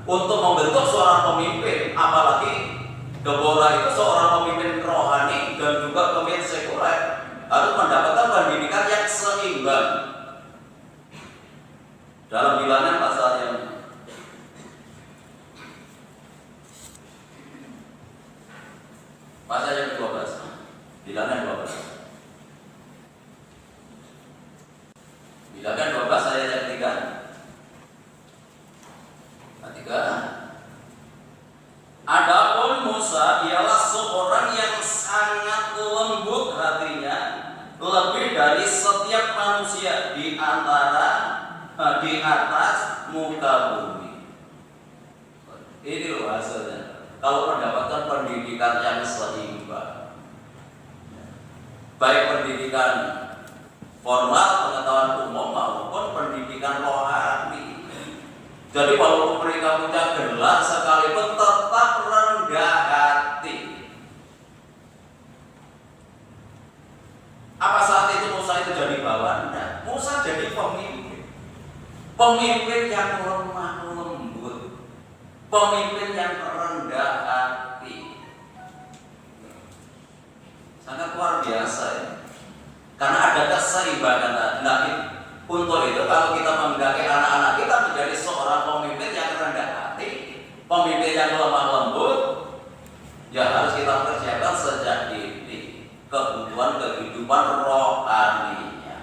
untuk membentuk seorang pemimpin, apalagi Deborah itu seorang pemimpin rohani dan juga pemimpin sekuler, harus mendapatkan pendidikan yang seimbang. Dalam Bilangan pasal yang ke-12, Bilangan 12. Bilangan 12 ayat yang 3. Adapun Musa ialah seorang yang sangat lembut hatinya, lebih dari setiap manusia di atas muka bumi. Ini loh hasilnya. Kalau mendapatkan pendidikan yang seimbang, baik pendidikan formal, pengetahuan umum maupun pendidikan rohani. Jadi walaupun mereka punya gelar sekalipun tetap rendah hati. Apa saat itu Musa itu jadi bawahan? Nah, Musa jadi pemimpin. Pemimpin yang lemah lembut, pemimpin yang rendah hati. Sangat luar biasa ya. Karena ada keseimbangan. Nah, untuk itu kalau kita menghendaki anak-anak kita menjadi seorang pemimpin yang rendah hati, pemimpin yang lemah lembut, ya harus kita persiapkan sejak dini kebutuhan kehidupan rohaninya.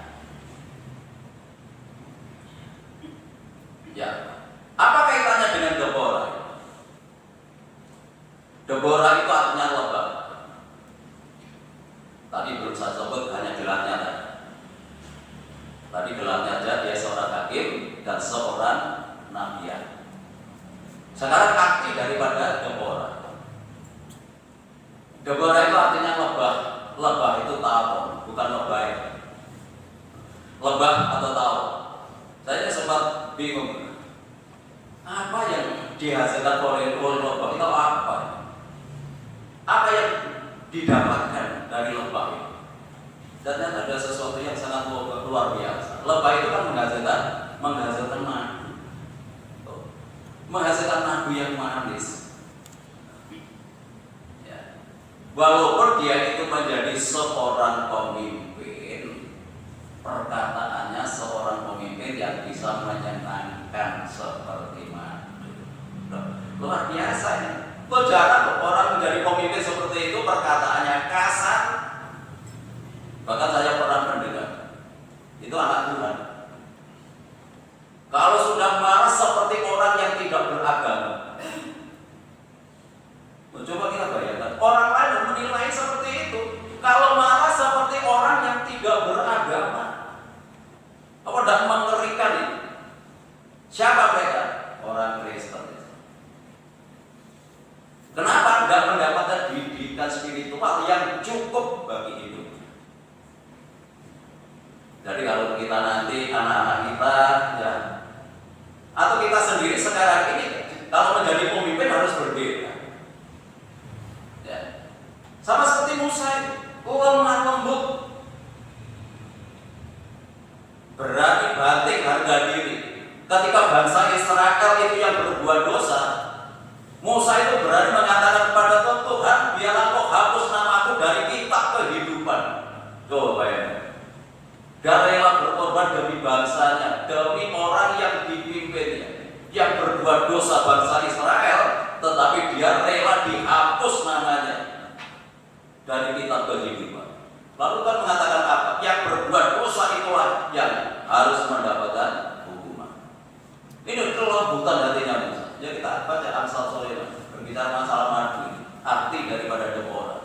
Ya, apa kaitannya dengan Deborah? Deborah itu artinya lebah. Tadi belum saya sebut hanya gelarnya tadi. Tadi gelarnya aja dia seorang hakim dan seorang nabiya. Sekarang arti daripada Deborah. Deborah itu artinya lebah. Lebah itu tawon, bukan lebah. Lebah atau tawon. Saya sempat bingung. Apa yang dihasilkan oleh lebah itu apa? Apa yang didapatkan dari lebah itu? Dan ada sesuatu yang sangat luar biasa. Lebah itu kan menghasilkan madu, menghasilkan madu yang manis. Ya. Walaupun dia itu menjadi seorang pemimpin, perkataannya seorang pemimpin yang bisa menyenangkan seperti madu. Luar biasa ya. Lo jarang orang menjadi pemimpin seperti itu, perkataannya kasar. Bahkan saya pernah mendengar itu anak Tuhan. Kalau sudah marah seperti orang yang tidak beragama, coba kita bayangkan orang lain menilai seperti itu. Kalau marah seperti orang yang tidak beragama, apa tidak mengerikan itu? Siapa mereka? Orang Kristen. Kenapa tidak mendapatkan didikan spiritual yang cukup bagi hidup? Jadi kalau kita nanti anak-anak kita ya, atau kita sendiri sekarang ini kalau menjadi pemimpin harus berbeda. Ya. Sama seperti Musa itu, lemah lembut, berani banting harga diri. Ketika bangsa Israel itu yang berbuat dosa, Musa itu berani mengatakan kepada Tuhan, biarlah kau hapus namaku dari kitab kehidupan. Coba bayangkan. Dan rela berkorban demi bangsanya, demi orang yang dipimpinnya, yang berbuat dosa bangsa Israel, tetapi dia rela dihapus namanya dari kitab kehidupan. Lalu kan mengatakan apa? Yang berbuat dosa itulah yang harus mendapatkan hukuman. Ini kelembutan hatinya Musa. Ya kita baca Amsal Sulaiman berbicara masalah madu, arti daripada Deborah.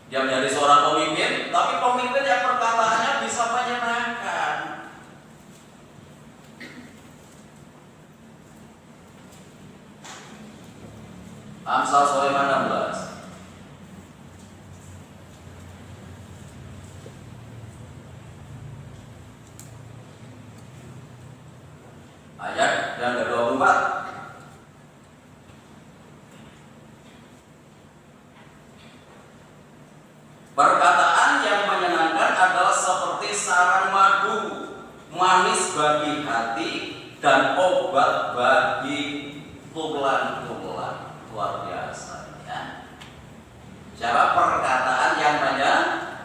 Dia menjadi seorang pemimpin, tapi pemimpin yang perkataannya bisa menyenangkan. Amsal Sulaiman 16. Ayat yang ke-24. Perkataan yang menyenangkan adalah seperti sarang madu, manis bagi hati dan obat bagi tulang-tulang. Luar biasa ya. Cara perkataan yang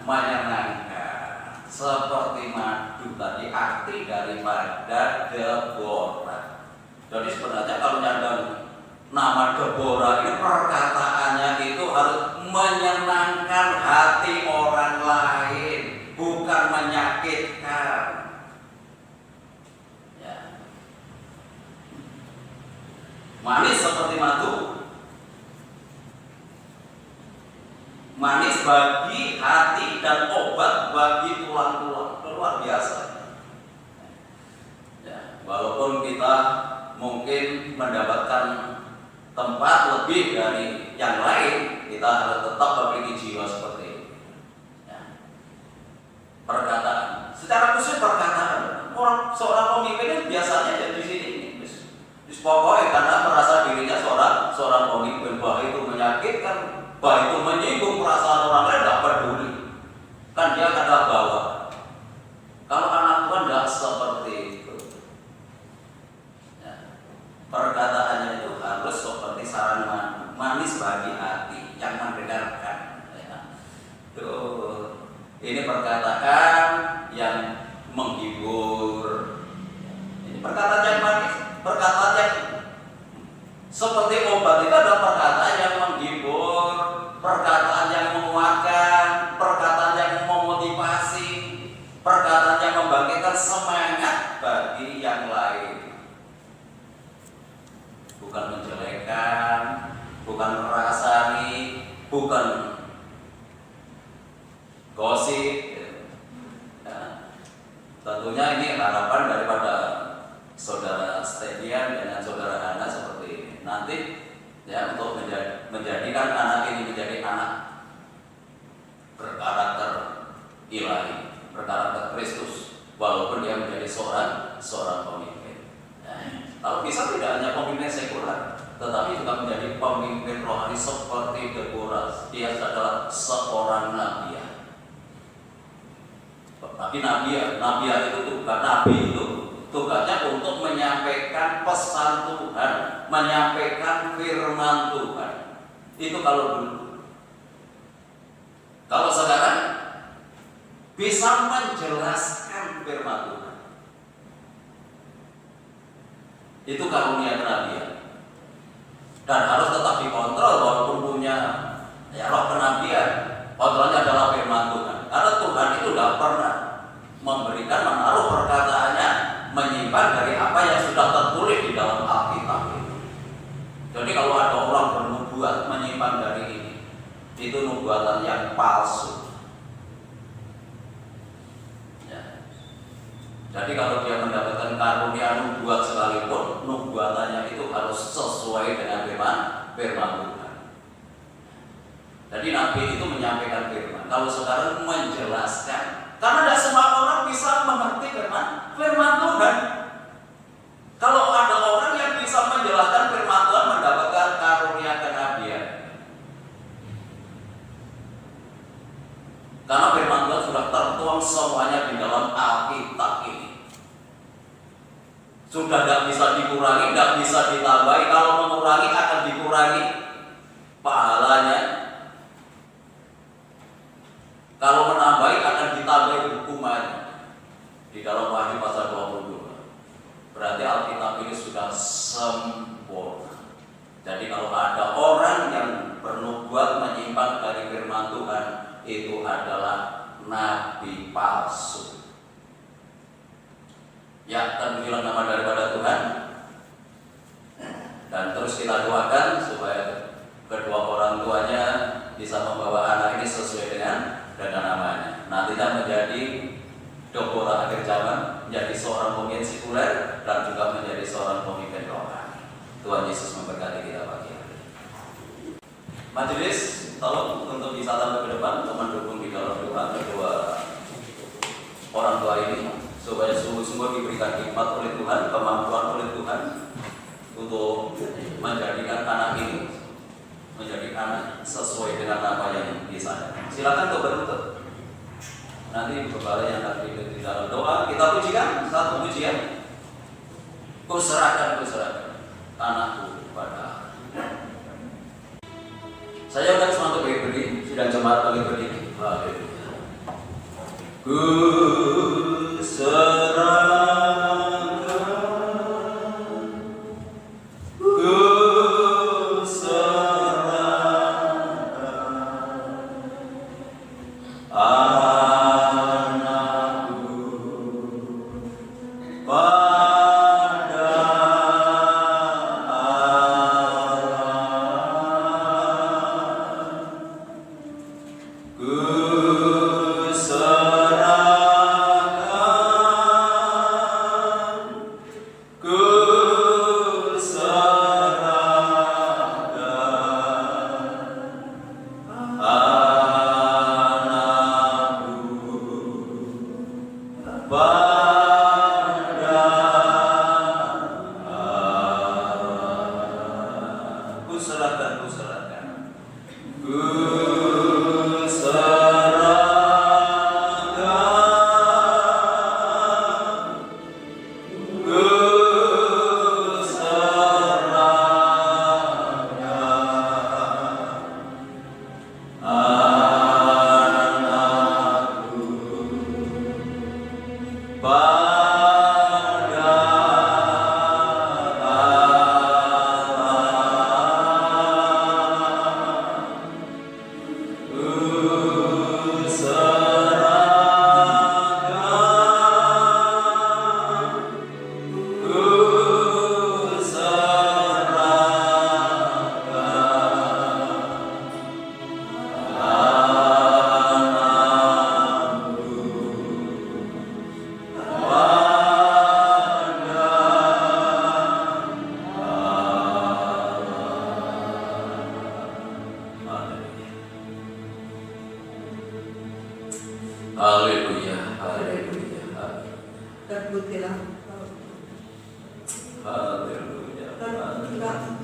menyenangkan seperti madu tadi arti daripada Deborah. Jadi sebenarnya kalau nyandang nama Deborah ini perkataannya itu harus menyenangkan hati orang lain, bukan menyakitkan. Ya. Manis seperti madu, manis bagi hati dan obat bagi tulang-tulang. Luar biasa. Ya. Walaupun kita mungkin mendapatkan tempat lebih dari yang lain, kita harus tetap memiliki jiwa seperti itu. Ya. Perkataan, secara khusus perkataan. Orang seorang pemimpin biasanya ya di sini, Pokoknya karena merasa dirinya seorang pemimpin, bahwa itu menyakitkan, bahwa itu menyinggung perasaan orang lain, tidak peduli. Kan dia kata bahwa kalau anak Tuhan tidak seperti itu. Ya. Perkataannya itu harus seperti saran manis bagi hati yang mendengarkan. Ya. Tuh, ini perkataan yang menghibur. Ini perkataan yang manis, perkataan yang seperti obat. Itu adalah perkataan yang menghibur, perkataan yang menguatkan, perkataan yang memotivasi, perkataan yang membangkitkan semangat bagi yang lain. Bukan menjelekkan, bukan merasani, bukan gosip. Ya. Tentunya ini harapan daripada saudara Stedian dengan saudara Hana seperti ini. Nanti ya untuk menjadikan anak ini menjadi anak berkarakter ilahi, berkarakter Kristus, walaupun dia menjadi seorang pemimpin. Nah, kalau bisa tidak hanya pemimpin sekuler, tetapi juga menjadi pemimpin rohani seperti Deborah. Dia adalah seorang nabi. Tapi nabi itu bukan nabi itu. Tugasnya untuk menyampaikan pesan Tuhan, menyampaikan firman Tuhan. Itu kalau dulu. Kalau sekarang bisa menjelaskan firman Tuhan. Itu karunia kenabian. Dan harus tetap dikontrol walaupun punya roh kenabian. Kontrolnya adalah firman Tuhan. Karena Tuhan itu tidak pernah memberikan menaruh perkataannya, menyimpan dari apa yang sudah tertulis di dalam Alkitab itu. Jadi kalau ada orang bernubuat menyimpan dari ini, itu nubuatan yang palsu. Ya. Jadi kalau dia mendapatkan karunia nubuat sekalipun, nubuatannya itu harus sesuai dengan firman Tuhan. Jadi nabi itu menyampaikan firman. Kalau sekarang menjelaskan. Karena tidak semua orang bisa mengerti firman Tuhan. Kalau ada orang yang bisa menjelaskan firman Tuhan, mendapatkan karunia kenabian. Karena firman Tuhan sudah tertuang semuanya di dalam Alkitab ini. Sudah tidak bisa dikurangi, tidak bisa ditambahi. Kalau mengurangi akan dikurangi pahalanya. Kalau menambahi akan ditambahi hukumannya. Di dalam Wahyu pasal 22. Berarti Alkitab ini sudah sempurna. Jadi kalau ada orang yang bernubuat menyimpang dari firman Tuhan, itu adalah nabi palsu. Ya, terpujilah nama daripada Tuhan. Dan terus kita doakan supaya kedua orang tuanya bisa membawa anak ini sesuai dengan namanya. Nantinya menjadi Deborah akhir zaman, menjadi seorang pemimpin sekuler dan juga menjadi seorang pemimpin rohani. Tuhan Yesus memberkati kita pagi hari. Majelis, tolong untuk bisa tampil ke depan untuk mendukung di dalam doa kedua orang tua ini supaya sungguh-sungguh diberikan hikmat oleh Tuhan, kemampuan oleh Tuhan untuk menjadikan anak ini menjadi anak sesuai dengan apa yang disayangkan. Silakan untuk berlutut. Nanti kepala yang akan di dalam doa kita pujikan satu pujian. Kuserahkan anakku pada. Saya udah semua untuk berdiri, sidang jemaat bagi berdiri. Haleluya. Kuserahkan. Kuserahkan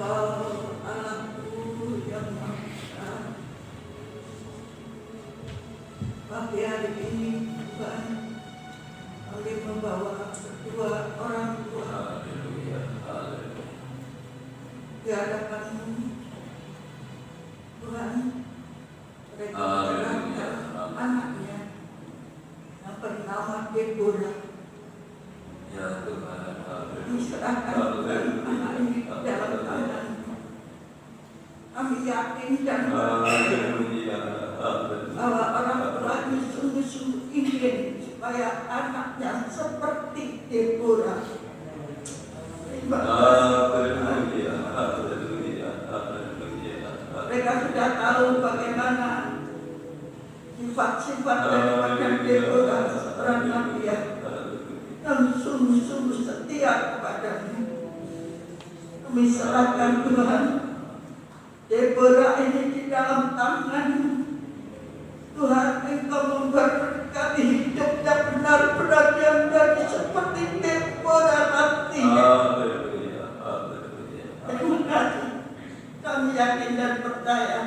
Engkau Allahku yang Maha Esa. Pagi hari ini Tuhan, kami membawa kedua orang tua Haleluya, haleluya. di hadapan-Mu. Tuhan, mereka Haleluya, menyerahkan amin. anaknya yang bernama Deborah. Ya Tuhan, haleluya. Diserahkan Tuhan anak ini dalam tangan-Mu. Kami yakin dan Haleluya, haleluya. bahwa orang tua ini sungguh-sungguh ingin supaya anaknya seperti Deborah. Terima kasih. Haleluya, haleluya, haleluya. Mereka sudah tahu bagaimana sifat-sifat daripada Deborah seorang nabi yang sungguh-sungguh setia kepada-Mu. Kami serahkan Tuhan Deborah ini di dalam tangan-Mu. Tuhan, Engkau memberkati hidupnya benar-benar yang menjadi seperti Deborah nanti. Haleluya, haleluya. Terima kasih. Kami yakin dan percaya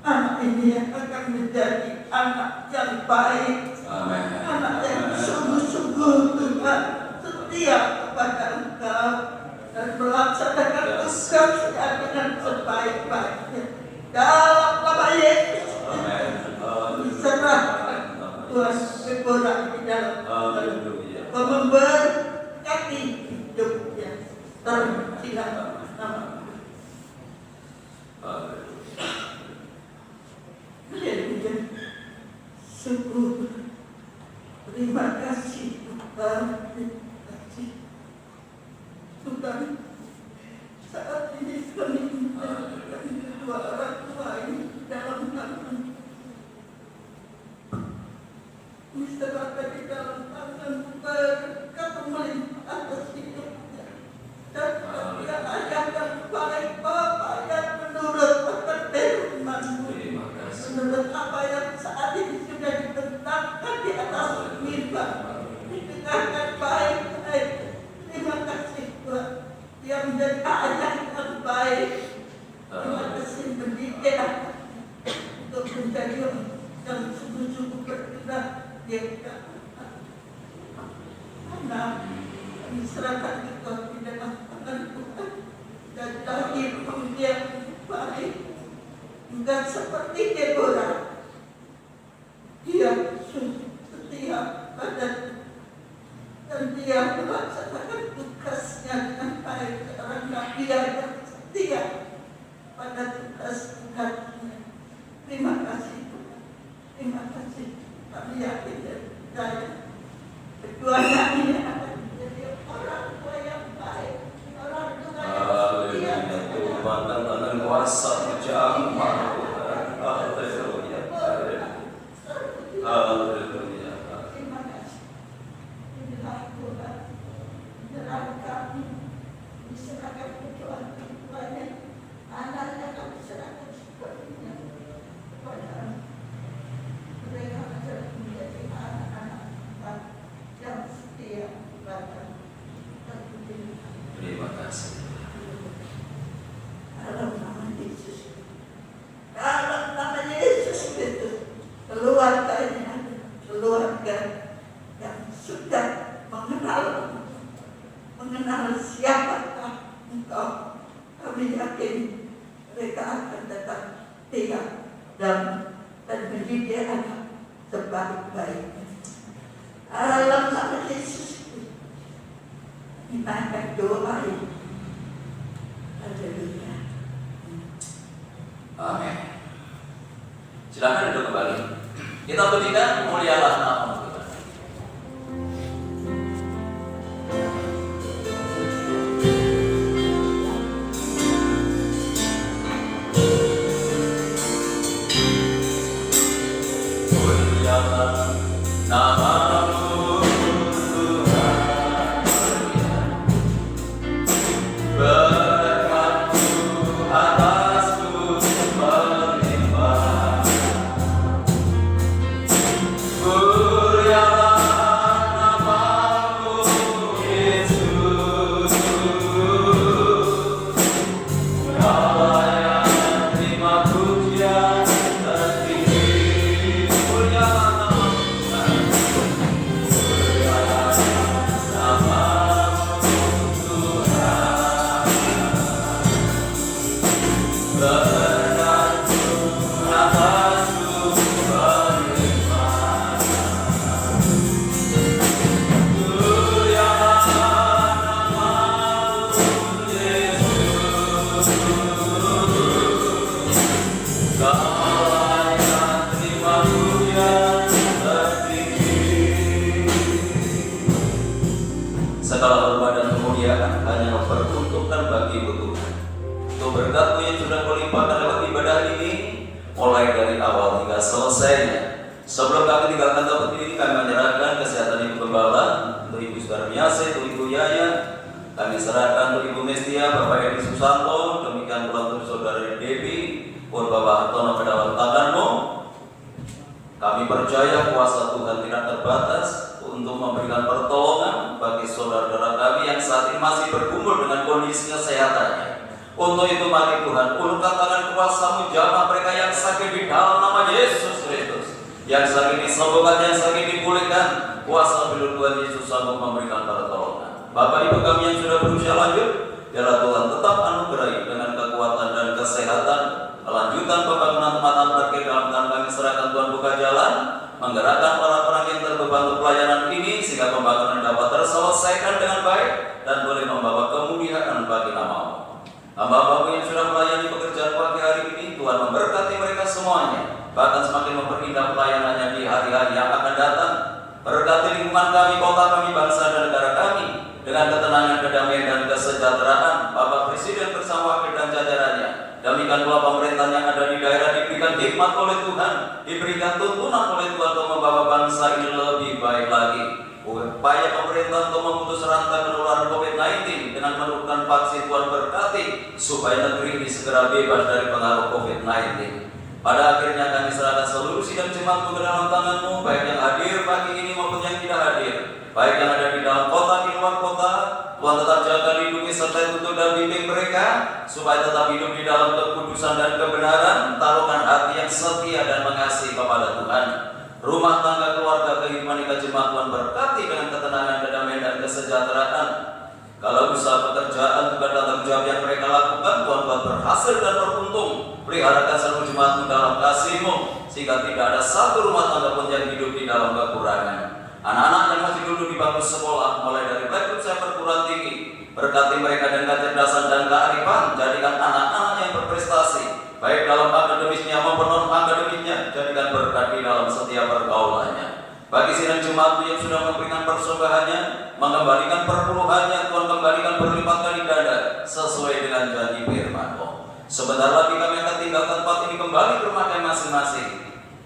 anak ini akan menjadi anak yang baik, Amin. anak yang sungguh-sungguh Tuhan setia kepada Engkau dan melaksanakan tugasnya dengan sebaik-baiknya. Dalam nama Yesus, Amin. diserahkan Tuhan Deborah di dalam Haleluya. memberkati hidupnya. Tersilah nama Haleluya. Haleluya. Syukur. Terima kasih Tuhan. Terima kasih Tuhan. Saat ini kami menyerahkan kedua orang tua ini dalam tangan. Diserahkan di dalam tangan berkat melimpah atas hidupnya. Dan dia ayah yang baik, Bapa yang menurut firman-Mu. Terima kasih. Menurut apa yang saat ini sudah dibentangkan di atas mimbar, didengarkan baik-baik. Terima kasih Tuhan yang menjadi ayah yang baik. Terima kasih mendidik untuk menjadi yang sungguh-sungguh bergerak di anak. Kami serahkan itu di dalam tangan Tuhan dan lahir yang baik. Bukan seperti Deborah, dia sungguh setia pada dan dia melaksanakan tugasnya dengan baik. Karena dia yang setia pada tugas Tuhannya. Terima kasih Tuhan. Terima kasih. Kami yakin dan percaya keduanya ini akan menjadi orang tua yang baik, orang tua yang setia. Haleluya. Tuhan dengan kuasa berjamaah Tuhan. Haleluya. Haleluya. Terima kasih. Inilah Tuhan. Menyerahkan kami. Diserahkan ketuanya. Anaknya kami serahkan sepenuhnya kepada mereka adalah menjadi anak-anak yang setia kepada Tuhan. Terima kasih. Dalam nama Yesus. Dalam nama Yesus Kristus. Keluarga ini adalah keluarga yang sudah mengenal siapakah Engkau. Kami yakin mereka akan tetap setia dan mendidik anak sebaik-baiknya. Dalam nama Yesus. Iman doa ini. Haleluya. Amin. Silakan duduk kembali. Kita berikan mulialah nama Tuhan. Mulialah nama-Mu Tuhan. Berkat-Mu atasku melimpah. peruntukkan bagimu Tuhan. Untuk berkat-Mu yang sudah Kau limpahkan lewat ibadah ini, mulai dari awal hingga selesainya. Sebelum kami tinggalkan tempat ini, kami menyerahkan kesehatan Ibu Gembala, untuk Ibu Sudarmiasa, untuk Ibu Yaya. Kami serahkan untuk Ibu Mestia, Bapak Edi Susanto, demikian pula untuk Saudara Devi, pun Bapak Hartono ke dalam tangan-Mu. Kami percaya kuasa Tuhan tidak terbatas untuk memberikan pertolongan bagi saudara-saudara kami yang saat ini masih bergumul dengan kondisi kesehatannya. Untuk itu mari Tuhan, ulurkan tangan kuasa-Mu, jamah mereka yang sakit di dalam nama Yesus Kristus. Yang sakit disembuhkan, yang sakit dipulihkan. Kuasa milik Tuhan Yesus sanggup memberikan pertolongan. Bapak Ibu kami yang sudah berusia lanjut, biarlah Tuhan tetap anugerahi dengan kekuatan dan kesehatan. Kelanjutan pembangunan tempat parkir dalam tangan kami serahkan Tuhan, buka jalan, menggerakkan orang-orang yang terbeban untuk pelayanan ini sehingga pembangunan dapat terselesaikan dengan baik dan boleh membawa kemuliaan bagi nama-Mu. Hamba-Hamba yang sudah melayani pekerjaan pagi hari ini, Tuhan memberkati mereka semuanya, bahkan semakin memperindah pelayanannya di hari-hari yang akan datang. Berkati lingkungan kami, kota kami, bangsa dan negara kami dengan ketenangan, kedamaian dan kesejahteraan. Bapak Presiden bersama wakil dan jajarannya, demikian pula pemerintahan yang ada di daerah diberikan hikmat oleh Tuhan, diberikan tuntunan oleh Tuhan untuk membawa bangsa ini lebih baik lagi. Upaya pemerintah untuk memutus rantai penularan COVID-19 dengan menurunkan vaksin, Tuhan berkati supaya negeri ini segera bebas dari pengaruh COVID-19. Pada akhirnya kami serahkan seluruh sidang jemaat-Mu ke dalam tangan-Mu, baik yang hadir pagi ini maupun yang tidak hadir, baik yang ada di dalam kota, di luar kota. Tuhan tetap jaga, lindungi, serta tuntun dan bimbing mereka supaya tetap hidup di dalam kekudusan dan kebenaran, taruhkan hati yang setia dan mengasihi kepada Tuhan. Rumah tangga, keluarga, kehidupan nikah jemaat Tuhan berkati dengan ketenangan, kedamaian dan kesejahteraan. Kalau usaha pekerjaan, tugas dan tanggung jawab yang mereka lakukan, Tuhan buat berhasil dan beruntung. Peliharakan seluruh jemaat-Mu dalam kasih-Mu, sehingga tidak ada satu rumah tangga pun yang hidup di dalam kekurangan. Anak-anak yang masih duduk di bangku sekolah, mulai dari rekrut saya perguruan tinggi, berkati mereka dengan kecerdasan dan kearifan, jadikan anak-anak yang berprestasi, baik dalam akademisnya maupun non-akademisnya, jadikan berkat di dalam setiap pergaulannya. Bagi sidang jemaat yang sudah memberikan persembahannya, mengembalikan perpuluhannya, Tuhan kembalikan berlipat kali ganda sesuai dengan janji firman-Mu. Sebentar lagi kami akan tinggalkan tempat ini kembali ke rumah kami masing-masing.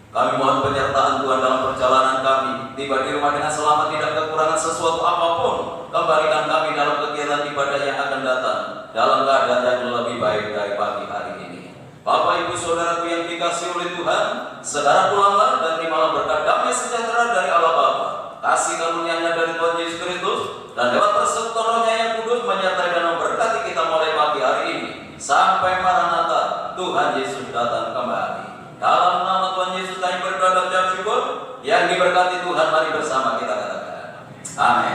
Kami mohon penyertaan Tuhan dalam perjalanan kami, tiba di rumah dengan selamat, tidak kekurangan sesuatu apapun. Kembalikan kami dalam kegiatan ibadah yang akan datang dalam keadaan yang lebih baik dari pagi hari ini. Bapak Ibu Saudaraku yang dikasihi oleh Tuhan, sekarang pulanglah dan terimalah berkat damai sejahtera dari Allah Bapa, kasih karunia-Nya dari Tuhan Yesus Kristus, dan lewat persekutuan Roh-Nya yang kudus menyertai dan memberkati kita mulai pagi hari ini sampai Maranatha, Tuhan Yesus datang kembali. Dalam nama Tuhan Yesus kami berdoa dan ucap syukur. Yang diberkati Tuhan, mari bersama kita katakan amin.